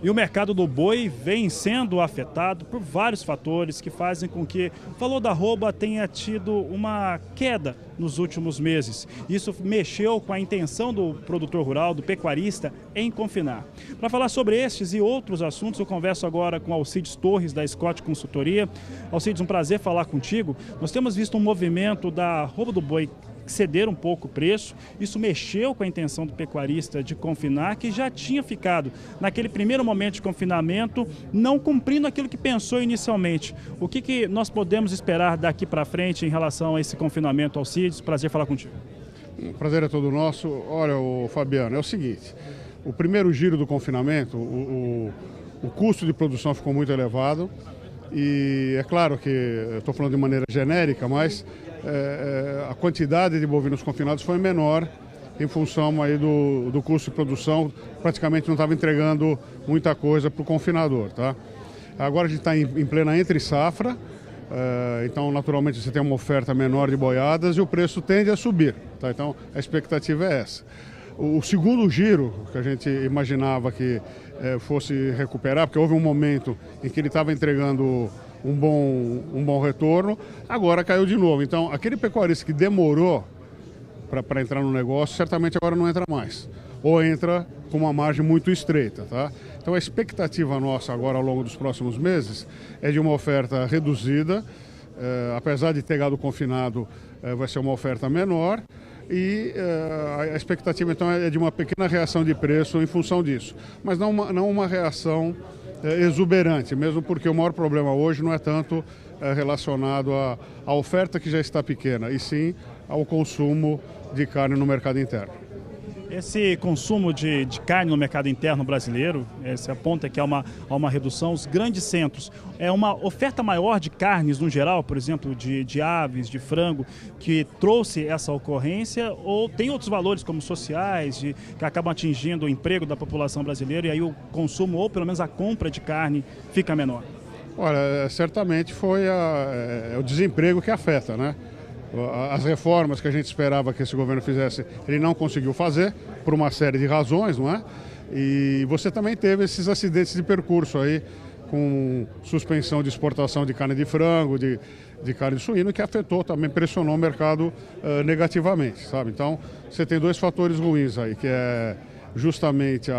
E o mercado do boi vem sendo afetado por vários fatores que fazem com que o valor da arroba tenha tido uma queda nos últimos meses. Isso mexeu com a intenção do produtor rural, do pecuarista, em confinar. Para falar sobre estes e outros assuntos, eu converso agora com Alcides Torres, da Scott Consultoria. Alcides, um prazer falar contigo. Nós temos visto um movimento da arroba do boi ceder um pouco o preço. Isso mexeu com a intenção do pecuarista de confinar, que já tinha ficado naquele primeiro momento de confinamento não cumprindo aquilo que pensou inicialmente. O que nós podemos esperar daqui para frente em relação a esse confinamento, Alcides? Prazer falar contigo. O prazer é todo nosso. Olha, Fabiano, é o seguinte, o primeiro giro do confinamento, o custo de produção ficou muito elevado e é claro que eu estou falando de maneira genérica, mas a quantidade de bovinos confinados foi menor em função aí do custo de produção, praticamente não estava entregando muita coisa para o confinador, tá? Agora a gente está em plena entre safra, então naturalmente você tem uma oferta menor de boiadas e o preço tende a subir, tá? Então a expectativa é essa. O segundo giro, que a gente imaginava que fosse recuperar, porque houve um momento em que ele estava entregando um bom retorno, agora caiu de novo. Então, aquele pecuarista que demorou para entrar no negócio, certamente agora não entra mais. Ou entra com uma margem muito estreita, tá? Então, a expectativa nossa agora ao longo dos próximos meses é de uma oferta reduzida, apesar de ter gado confinado, vai ser uma oferta menor. E a expectativa, então, é de uma pequena reação de preço em função disso. Mas não uma reação exuberante, mesmo porque o maior problema hoje não é tanto relacionado à oferta que já está pequena, e sim ao consumo de carne no mercado interno. Esse consumo de carne no mercado interno brasileiro, você aponta que há uma redução. Os grandes centros, é uma oferta maior de carnes no geral, por exemplo, de aves, de frango, que trouxe essa ocorrência, ou tem outros valores como sociais, que acabam atingindo o emprego da população brasileira e aí o consumo, ou pelo menos a compra de carne, fica menor? Olha, certamente foi o desemprego que afeta, né? As reformas que a gente esperava que esse governo fizesse, ele não conseguiu fazer, por uma série de razões, não é? E você também teve esses acidentes de percurso aí, com suspensão de exportação de carne de frango, de carne de suíno, que afetou, também pressionou o mercado negativamente, sabe? Então, você tem dois fatores ruins aí, que é justamente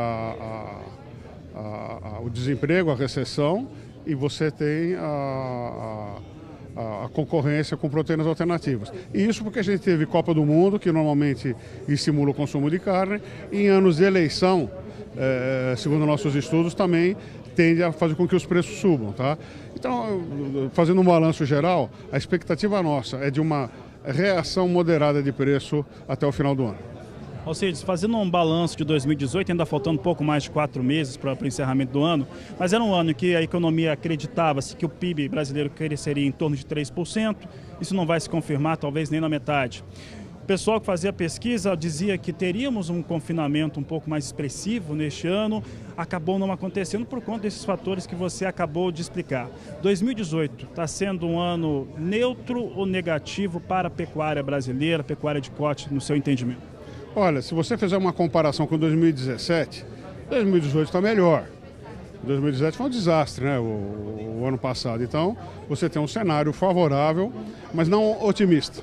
o desemprego, a recessão, e você tem a concorrência com proteínas alternativas. E isso porque a gente teve Copa do Mundo, que normalmente estimula o consumo de carne, e em anos de eleição, segundo nossos estudos, também tende a fazer com que os preços subam, tá? Então, fazendo um balanço geral, a expectativa nossa é de uma reação moderada de preço até o final do ano. Alcides, fazendo um balanço de 2018, ainda faltando um pouco mais de 4 meses para o encerramento do ano, mas era um ano em que a economia acreditava-se que o PIB brasileiro cresceria em torno de 3%, isso não vai se confirmar, talvez nem na metade. O pessoal que fazia pesquisa dizia que teríamos um confinamento um pouco mais expressivo neste ano, acabou não acontecendo por conta desses fatores que você acabou de explicar. 2018 está sendo um ano neutro ou negativo para a pecuária brasileira, a pecuária de corte, no seu entendimento? Olha, se você fizer uma comparação com 2017, 2018 está melhor. 2017 foi um desastre, né, o ano passado. Então, você tem um cenário favorável, mas não otimista.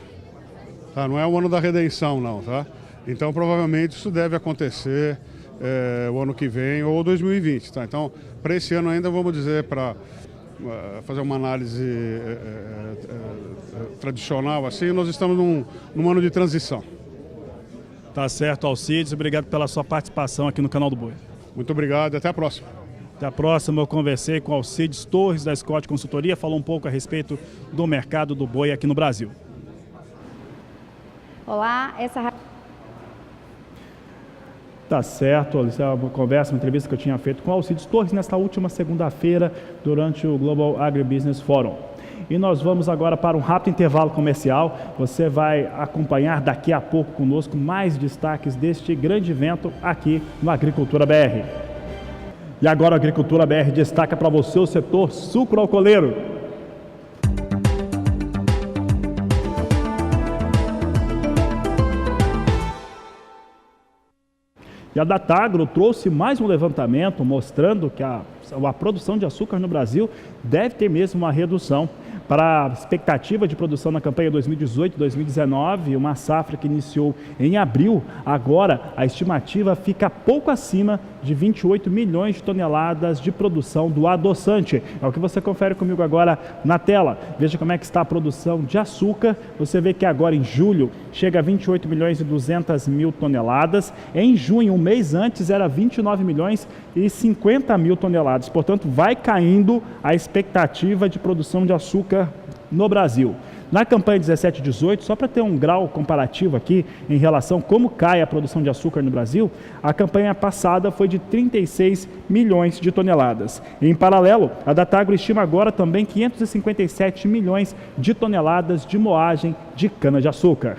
Tá? Não é o ano da redenção, não. Tá? Então, provavelmente, isso deve acontecer o ano que vem ou 2020. Tá? Então, para esse ano ainda, vamos dizer, para fazer uma análise tradicional, assim, nós estamos num ano de transição. Tá certo, Alcides. Obrigado pela sua participação aqui no Canal do Boi. Muito obrigado e até a próxima. Até a próxima. Eu conversei com Alcides Torres, da Scott Consultoria, falou um pouco a respeito do mercado do boi aqui no Brasil. Olá, Tá certo, essa é uma conversa, uma entrevista que eu tinha feito com Alcides Torres nesta última segunda-feira durante o Global Agribusiness Forum. E nós vamos agora para um rápido intervalo comercial. Você vai acompanhar daqui a pouco conosco mais destaques deste grande evento aqui no Agricultura BR. E agora a Agricultura BR destaca para você o setor sucroalcooleiro. E a Datagro trouxe mais um levantamento mostrando que a produção de açúcar no Brasil deve ter mesmo uma redução. Para a expectativa de produção na campanha 2018-2019, uma safra que iniciou em abril, agora a estimativa fica pouco acima de 28 milhões de toneladas de produção do adoçante. É o que você confere comigo agora na tela. Veja como é que está a produção de açúcar. Você vê que agora em julho chega a 28 milhões e 200 mil toneladas. Em junho, um mês antes, era 29 milhões e 50 mil toneladas. Portanto, vai caindo a expectativa de produção de açúcar no Brasil. Na campanha 17-18, só para ter um grau comparativo aqui em relação a como cai a produção de açúcar no Brasil, a campanha passada foi de 36 milhões de toneladas. Em paralelo, a Datagro estima agora também 557 milhões de toneladas de moagem de cana-de-açúcar.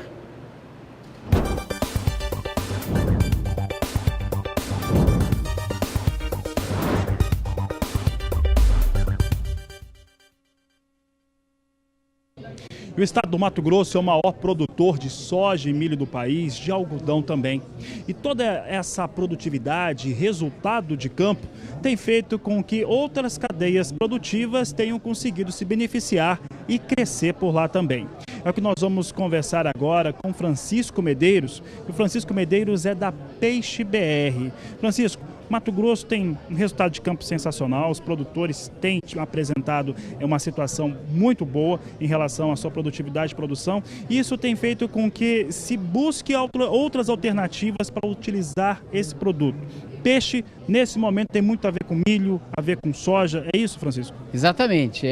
O estado do Mato Grosso é o maior produtor de soja e milho do país, de algodão também. E toda essa produtividade, resultado de campo, tem feito com que outras cadeias produtivas tenham conseguido se beneficiar e crescer por lá também. É o que nós vamos conversar agora com Francisco Medeiros. O Francisco Medeiros é da Peixe BR. Francisco, Mato Grosso tem um resultado de campo sensacional, os produtores têm apresentado uma situação muito boa em relação à sua produtividade de produção, e isso tem feito com que se busque outras alternativas para utilizar esse produto. Peixe, nesse momento, tem muito a ver com milho, a ver com soja, é isso, Francisco? Exatamente,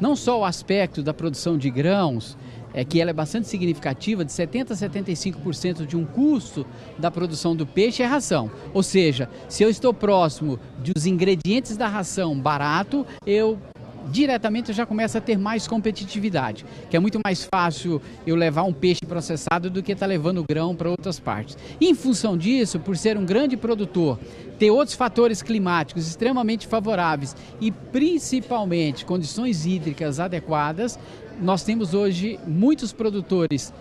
não só o aspecto da produção de grãos, que ela é bastante significativa, de 70% a 75% de um custo da produção do peixe é ração. Ou seja, se eu estou próximo dos ingredientes da ração barato, diretamente eu já começo a ter mais competitividade, que é muito mais fácil eu levar um peixe processado do que estar levando grão para outras partes. Em função disso, por ser um grande produtor, ter outros fatores climáticos extremamente favoráveis e principalmente condições hídricas adequadas, nós temos hoje muitos produtores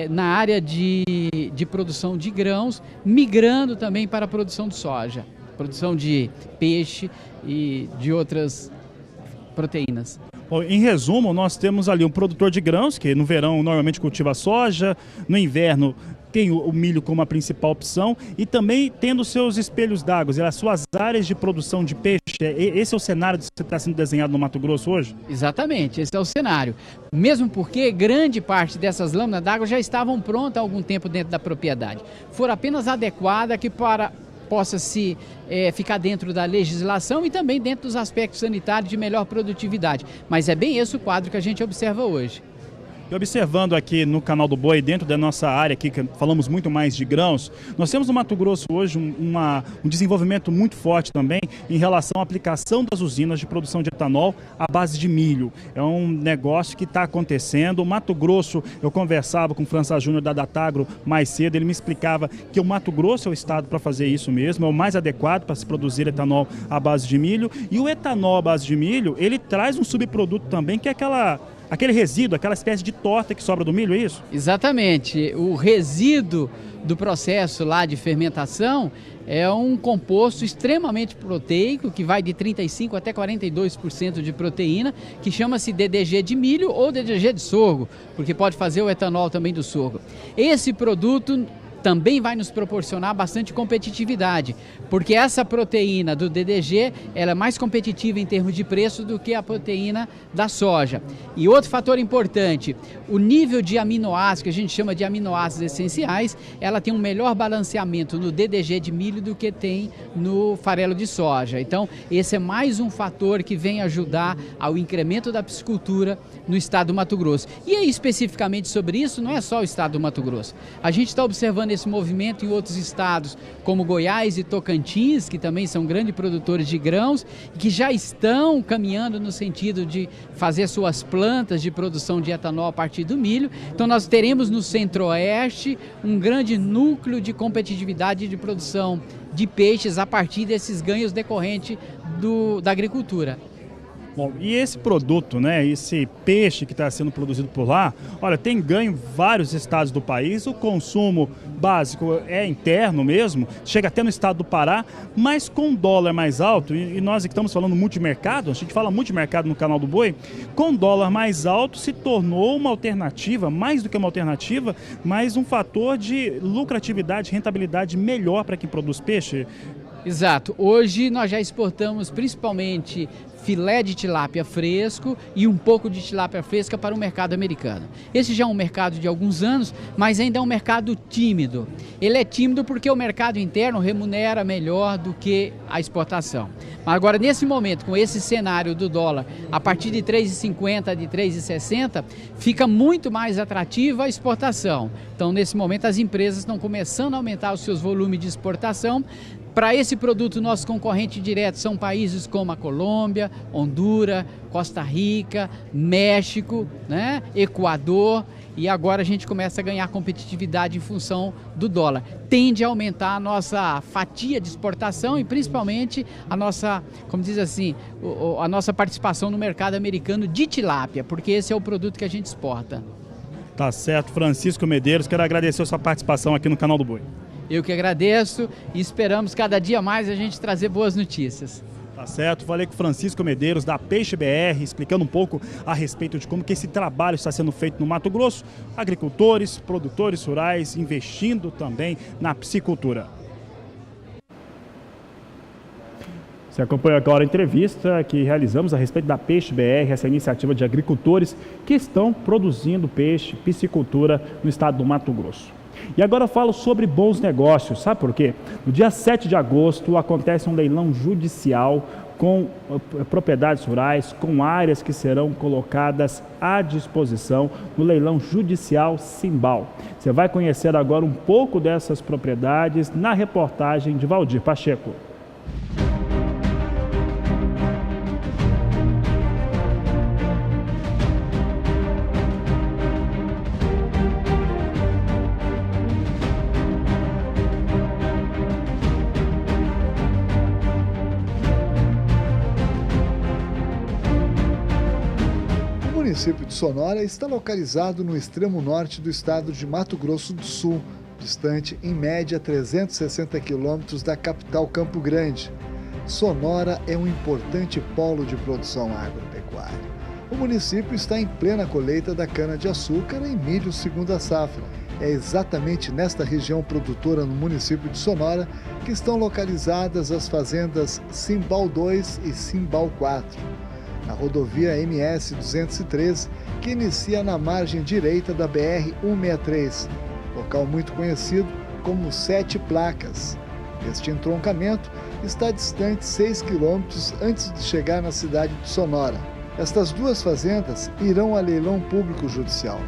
na área de produção de grãos, migrando também para a produção de soja, produção de peixe e de outras proteínas. Bom, em resumo, nós temos ali um produtor de grãos, que no verão normalmente cultiva soja, no inverno tem o milho como a principal opção e também tendo seus espelhos d'água, as suas áreas de produção de peixe. Esse é o cenário que está sendo desenhado no Mato Grosso hoje? Exatamente, esse é o cenário. Mesmo porque grande parte dessas lâminas d'água já estavam prontas há algum tempo dentro da propriedade. Foram apenas adequadas que para possa ficar dentro da legislação e também dentro dos aspectos sanitários de melhor produtividade. Mas é bem esse o quadro que a gente observa hoje. E observando aqui no Canal do Boi, dentro da nossa área aqui, que falamos muito mais de grãos, nós temos no Mato Grosso hoje um desenvolvimento muito forte também em relação à aplicação das usinas de produção de etanol à base de milho. É um negócio que está acontecendo. O Mato Grosso, eu conversava com o França Júnior da Datagro mais cedo, ele me explicava que o Mato Grosso é o estado para fazer isso mesmo, é o mais adequado para se produzir etanol à base de milho. E o etanol à base de milho, ele traz um subproduto também, que é aquele resíduo, aquela espécie de torta que sobra do milho, é isso? Exatamente. O resíduo do processo lá de fermentação é um composto extremamente proteico, que vai de 35% até 42% de proteína, que chama-se DDG de milho ou DDG de sorgo, porque pode fazer o etanol também do sorgo. Esse produto também vai nos proporcionar bastante competitividade, porque essa proteína do DDG ela é mais competitiva em termos de preço do que a proteína da soja. E outro fator importante, o nível de aminoácidos, que a gente chama de aminoácidos essenciais, ela tem um melhor balanceamento no DDG de milho do que tem no farelo de soja. Então, esse é mais um fator que vem ajudar ao incremento da piscicultura no estado do Mato Grosso. E aí, especificamente sobre isso, não é só o estado do Mato Grosso. A gente está observando esse movimento em outros estados, como Goiás e Tocantins, que também são grandes produtores de grãos, e que já estão caminhando no sentido de fazer suas plantas de produção de etanol a partir do milho. Então nós teremos no Centro-Oeste um grande núcleo de competitividade de produção de peixes a partir desses ganhos decorrentes da agricultura. Bom, e esse produto, né, esse peixe que está sendo produzido por lá, olha, tem ganho em vários estados do país, o consumo básico é interno mesmo, chega até no estado do Pará, mas com dólar mais alto, e nós que estamos falando multimercado, a gente fala multimercado no Canal do Boi, com dólar mais alto se tornou uma alternativa, mais do que uma alternativa, mas um fator de lucratividade, rentabilidade melhor para quem produz peixe. Exato. Hoje nós já exportamos principalmente filé de tilápia fresco e um pouco de tilápia fresca para o mercado americano. Esse já é um mercado de alguns anos, mas ainda é um mercado tímido. Ele é tímido porque o mercado interno remunera melhor do que a exportação. Mas agora, nesse momento, com esse cenário do dólar, a partir de 3,50, de 3,60, fica muito mais atrativa a exportação. Então, nesse momento, as empresas estão começando a aumentar os seus volumes de exportação. Para esse produto, nossos concorrentes diretos são países como a Colômbia, Honduras, Costa Rica, México, né? Equador, e agora a gente começa a ganhar competitividade em função do dólar. Tende a aumentar a nossa fatia de exportação e principalmente a nossa, como diz assim, a nossa participação no mercado americano de tilápia, porque esse é o produto que a gente exporta. Tá certo, Francisco Medeiros, quero agradecer a sua participação aqui no Canal do Boi. Eu que agradeço e esperamos cada dia mais a gente trazer boas notícias. Tá certo, falei com o Francisco Medeiros da Peixe BR, explicando um pouco a respeito de como que esse trabalho está sendo feito no Mato Grosso, agricultores, produtores rurais, investindo também na piscicultura. Você acompanhou agora a entrevista que realizamos a respeito da Peixe BR, essa iniciativa de agricultores que estão produzindo peixe, piscicultura no estado do Mato Grosso. E agora eu falo sobre bons negócios, sabe por quê? No dia 7 de agosto acontece um leilão judicial com propriedades rurais, com áreas que serão colocadas à disposição no leilão judicial Simbal. Você vai conhecer agora um pouco dessas propriedades na reportagem de Valdir Pacheco. O município de Sonora está localizado no extremo norte do estado de Mato Grosso do Sul, distante em média 360 quilômetros da capital Campo Grande. Sonora é um importante polo de produção agropecuária. O município está em plena colheita da cana-de-açúcar e milho segunda safra. É exatamente nesta região produtora no município de Sonora que estão localizadas as fazendas Simbal 2 e Simbal 4. Na rodovia MS 213, que inicia na margem direita da BR-163, local muito conhecido como Sete Placas. Este entroncamento está distante 6 quilômetros antes de chegar na cidade de Sonora. Estas duas fazendas irão a leilão público judicial.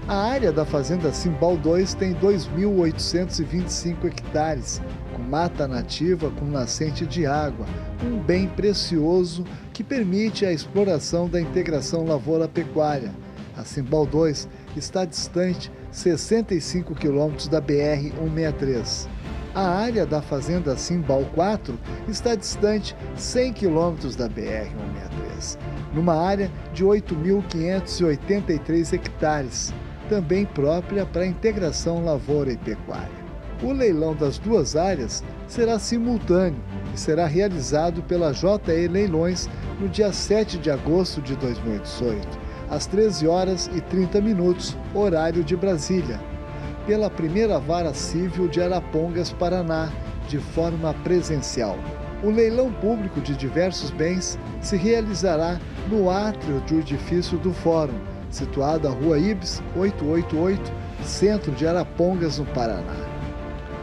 A área da fazenda Cimbal 2 tem 2.825 hectares, com mata nativa com nascente de água, um bem precioso que permite a exploração da integração lavoura-pecuária. A Cimbal 2 está distante 65 quilômetros da BR-163. A área da fazenda Cimbal 4 está distante 100 quilômetros da BR-163, numa área de 8.583 hectares, também própria para a integração lavoura e pecuária. O leilão das duas áreas será simultâneo e será realizado pela JE Leilões no dia 7 de agosto de 2018, às 13h30, horário de Brasília, pela primeira vara civil de Arapongas, Paraná, de forma presencial. O leilão público de diversos bens se realizará no átrio do edifício do Fórum, situado à Rua Ibis 888, centro de Arapongas, no Paraná.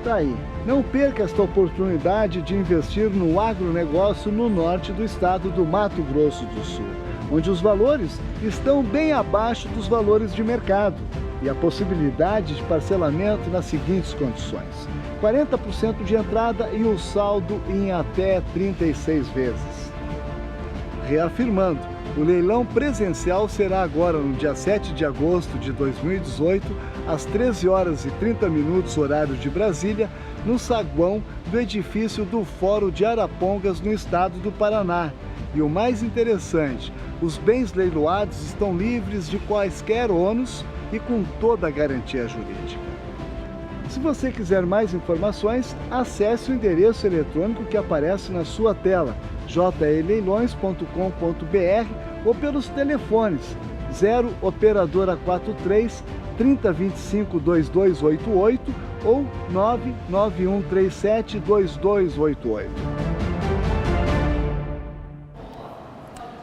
Tá aí, não perca esta oportunidade de investir no agronegócio no norte do estado do Mato Grosso do Sul, onde os valores estão bem abaixo dos valores de mercado e a possibilidade de parcelamento nas seguintes condições: 40% de entrada e o saldo em até 36 vezes. Reafirmando, o leilão presencial será agora no dia 7 de agosto de 2018, às 13h30, horário de Brasília, no saguão do edifício do Fórum de Arapongas, no estado do Paraná. E o mais interessante, os bens leiloados estão livres de quaisquer ônus e com toda a garantia jurídica. Se você quiser mais informações, acesse o endereço eletrônico que aparece na sua tela, jeleilões.com.br, ou pelos telefones 0 operadora 43 3025 2288 ou 99137 2288.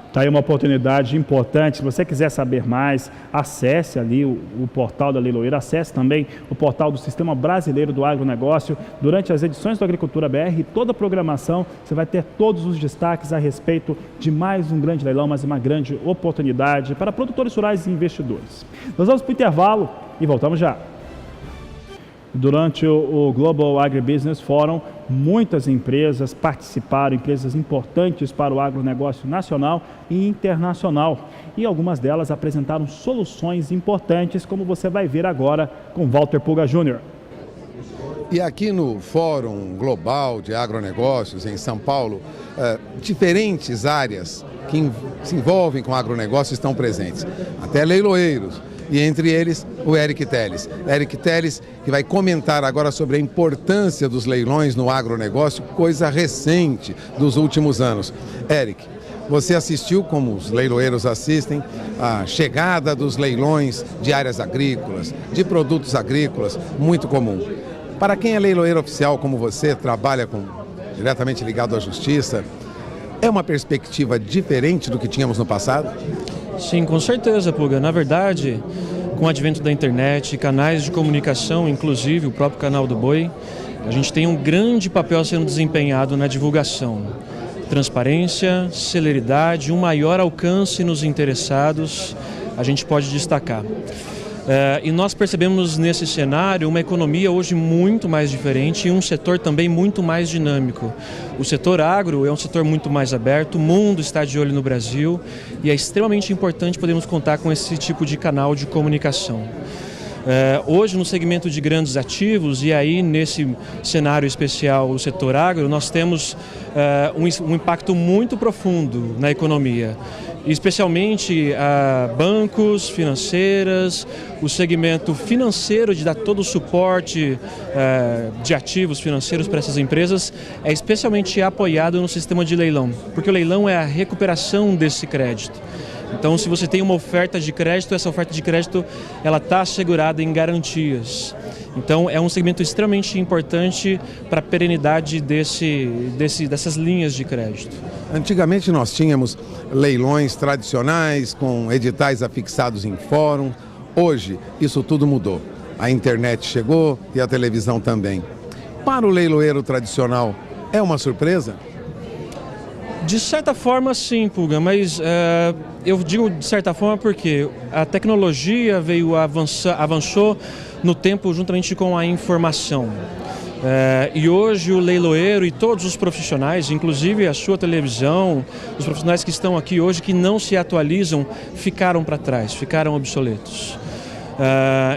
Está aí uma oportunidade importante. Se você quiser saber mais, acesse ali o portal da Leiloeira, acesse também o portal do Sistema Brasileiro do Agronegócio. Durante as edições do Agricultura BR, toda a programação, você vai ter todos os destaques a respeito de mais um grande leilão, mais uma grande oportunidade para produtores rurais e investidores. Nós vamos para o intervalo e voltamos já. Durante o Global Agribusiness Forum, muitas empresas participaram, empresas importantes para o agronegócio nacional e internacional. E algumas delas apresentaram soluções importantes, como você vai ver agora com Walter Pulga Júnior. E aqui no Fórum Global de Agronegócios, em São Paulo, diferentes áreas que se envolvem com agronegócio estão presentes, até leiloeiros. E entre eles, o Eric Teles. Eric Teles, que vai comentar agora sobre a importância dos leilões no agronegócio, coisa recente dos últimos anos. Eric, você assistiu, como os leiloeiros assistem, a chegada dos leilões de áreas agrícolas, de produtos agrícolas, muito comum. Para quem é leiloeiro oficial como você, trabalha diretamente ligado à justiça, é uma perspectiva diferente do que tínhamos no passado? Sim, com certeza, Pulga. Na verdade, com o advento da internet, canais de comunicação, inclusive o próprio canal do Boi, a gente tem um grande papel sendo desempenhado na divulgação. Transparência, celeridade, um maior alcance nos interessados, a gente pode destacar. E nós percebemos nesse cenário uma economia hoje muito mais diferente e um setor também muito mais dinâmico. O setor agro é um setor muito mais aberto, o mundo está de olho no Brasil e é extremamente importante podermos contar com esse tipo de canal de comunicação. Hoje, no segmento de grandes ativos, e aí nesse cenário especial, o setor agro, nós temos um impacto muito profundo na economia. Especialmente bancos, financeiras, o segmento financeiro de dar todo o suporte de ativos financeiros para essas empresas é especialmente apoiado no sistema de leilão, porque o leilão é a recuperação desse crédito. Então, se você tem uma oferta de crédito, essa oferta de crédito ela está assegurada em garantias. Então, é um segmento extremamente importante para a perenidade dessas linhas de crédito. Antigamente nós tínhamos leilões tradicionais com editais afixados em fórum. Hoje isso tudo mudou. A internet chegou e a televisão também. para o leiloeiro tradicional, é uma surpresa? De certa forma, sim, Pulga, mas eu digo de certa forma porque a tecnologia avançou no tempo juntamente com a informação. E hoje o leiloeiro e todos os profissionais, inclusive a sua televisão, os profissionais que estão aqui hoje que não se atualizam, ficaram para trás, ficaram obsoletos.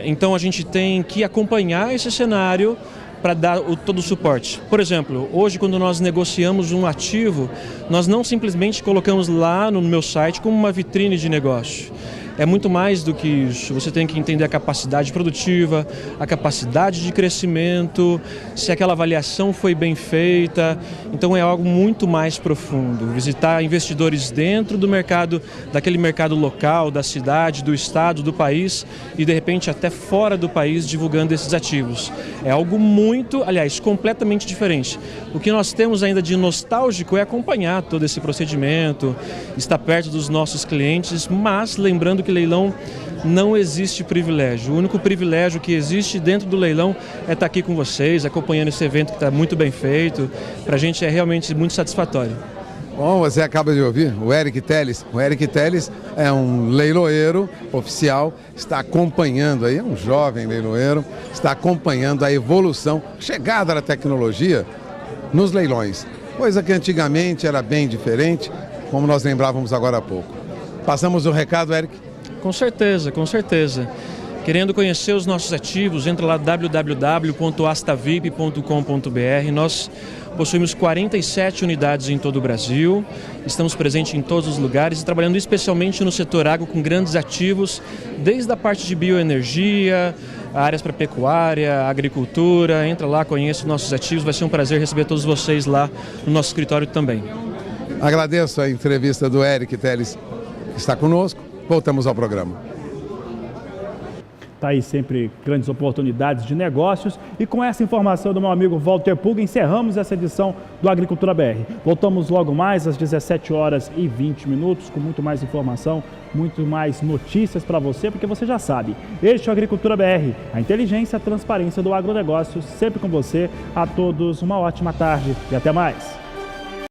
Então a gente tem que acompanhar esse cenário para dar todo o suporte. Por exemplo, hoje quando nós negociamos um ativo, nós não simplesmente colocamos lá no meu site como uma vitrine de negócio. É muito mais do que isso. Você tem que entender a capacidade produtiva, a capacidade de crescimento, se aquela avaliação foi bem feita. Então é algo muito mais profundo. Visitar investidores dentro do mercado, daquele mercado local, da cidade, do estado, do país e de repente até fora do país divulgando esses ativos. É algo muito, aliás, completamente diferente. O que nós temos ainda de nostálgico é acompanhar todo esse procedimento, estar perto dos nossos clientes, mas lembrando que leilão não existe privilégio. O único privilégio que existe dentro do leilão é estar aqui com vocês, acompanhando esse evento que está muito bem feito. Para a gente é realmente muito satisfatório. Bom, você acaba de ouvir o Eric Teles. O Eric Teles é um leiloeiro oficial, está acompanhando aí, é um jovem leiloeiro, está acompanhando a evolução, chegada da tecnologia nos leilões. Coisa que antigamente era bem diferente, como nós lembrávamos agora há pouco. Passamos o recado, Eric? Com certeza, com certeza. Querendo conhecer os nossos ativos, entra lá www.astavip.com.br. Nós possuímos 47 unidades em todo o Brasil, estamos presentes em todos os lugares e trabalhando especialmente no setor agro com grandes ativos, desde a parte de bioenergia, áreas para pecuária, agricultura. Entra lá, conheça os nossos ativos, vai ser um prazer receber todos vocês lá no nosso escritório também. Agradeço a entrevista do Eric Teles, que está conosco. Voltamos ao programa. Está aí sempre grandes oportunidades de negócios. E com essa informação do meu amigo Walter Pulga, encerramos essa edição do Agricultura BR. Voltamos logo mais às 17h20, com muito mais informação, muito mais notícias para você, porque você já sabe, este é o Agricultura BR, a inteligência e a transparência do agronegócio, sempre com você. A todos uma ótima tarde e até mais.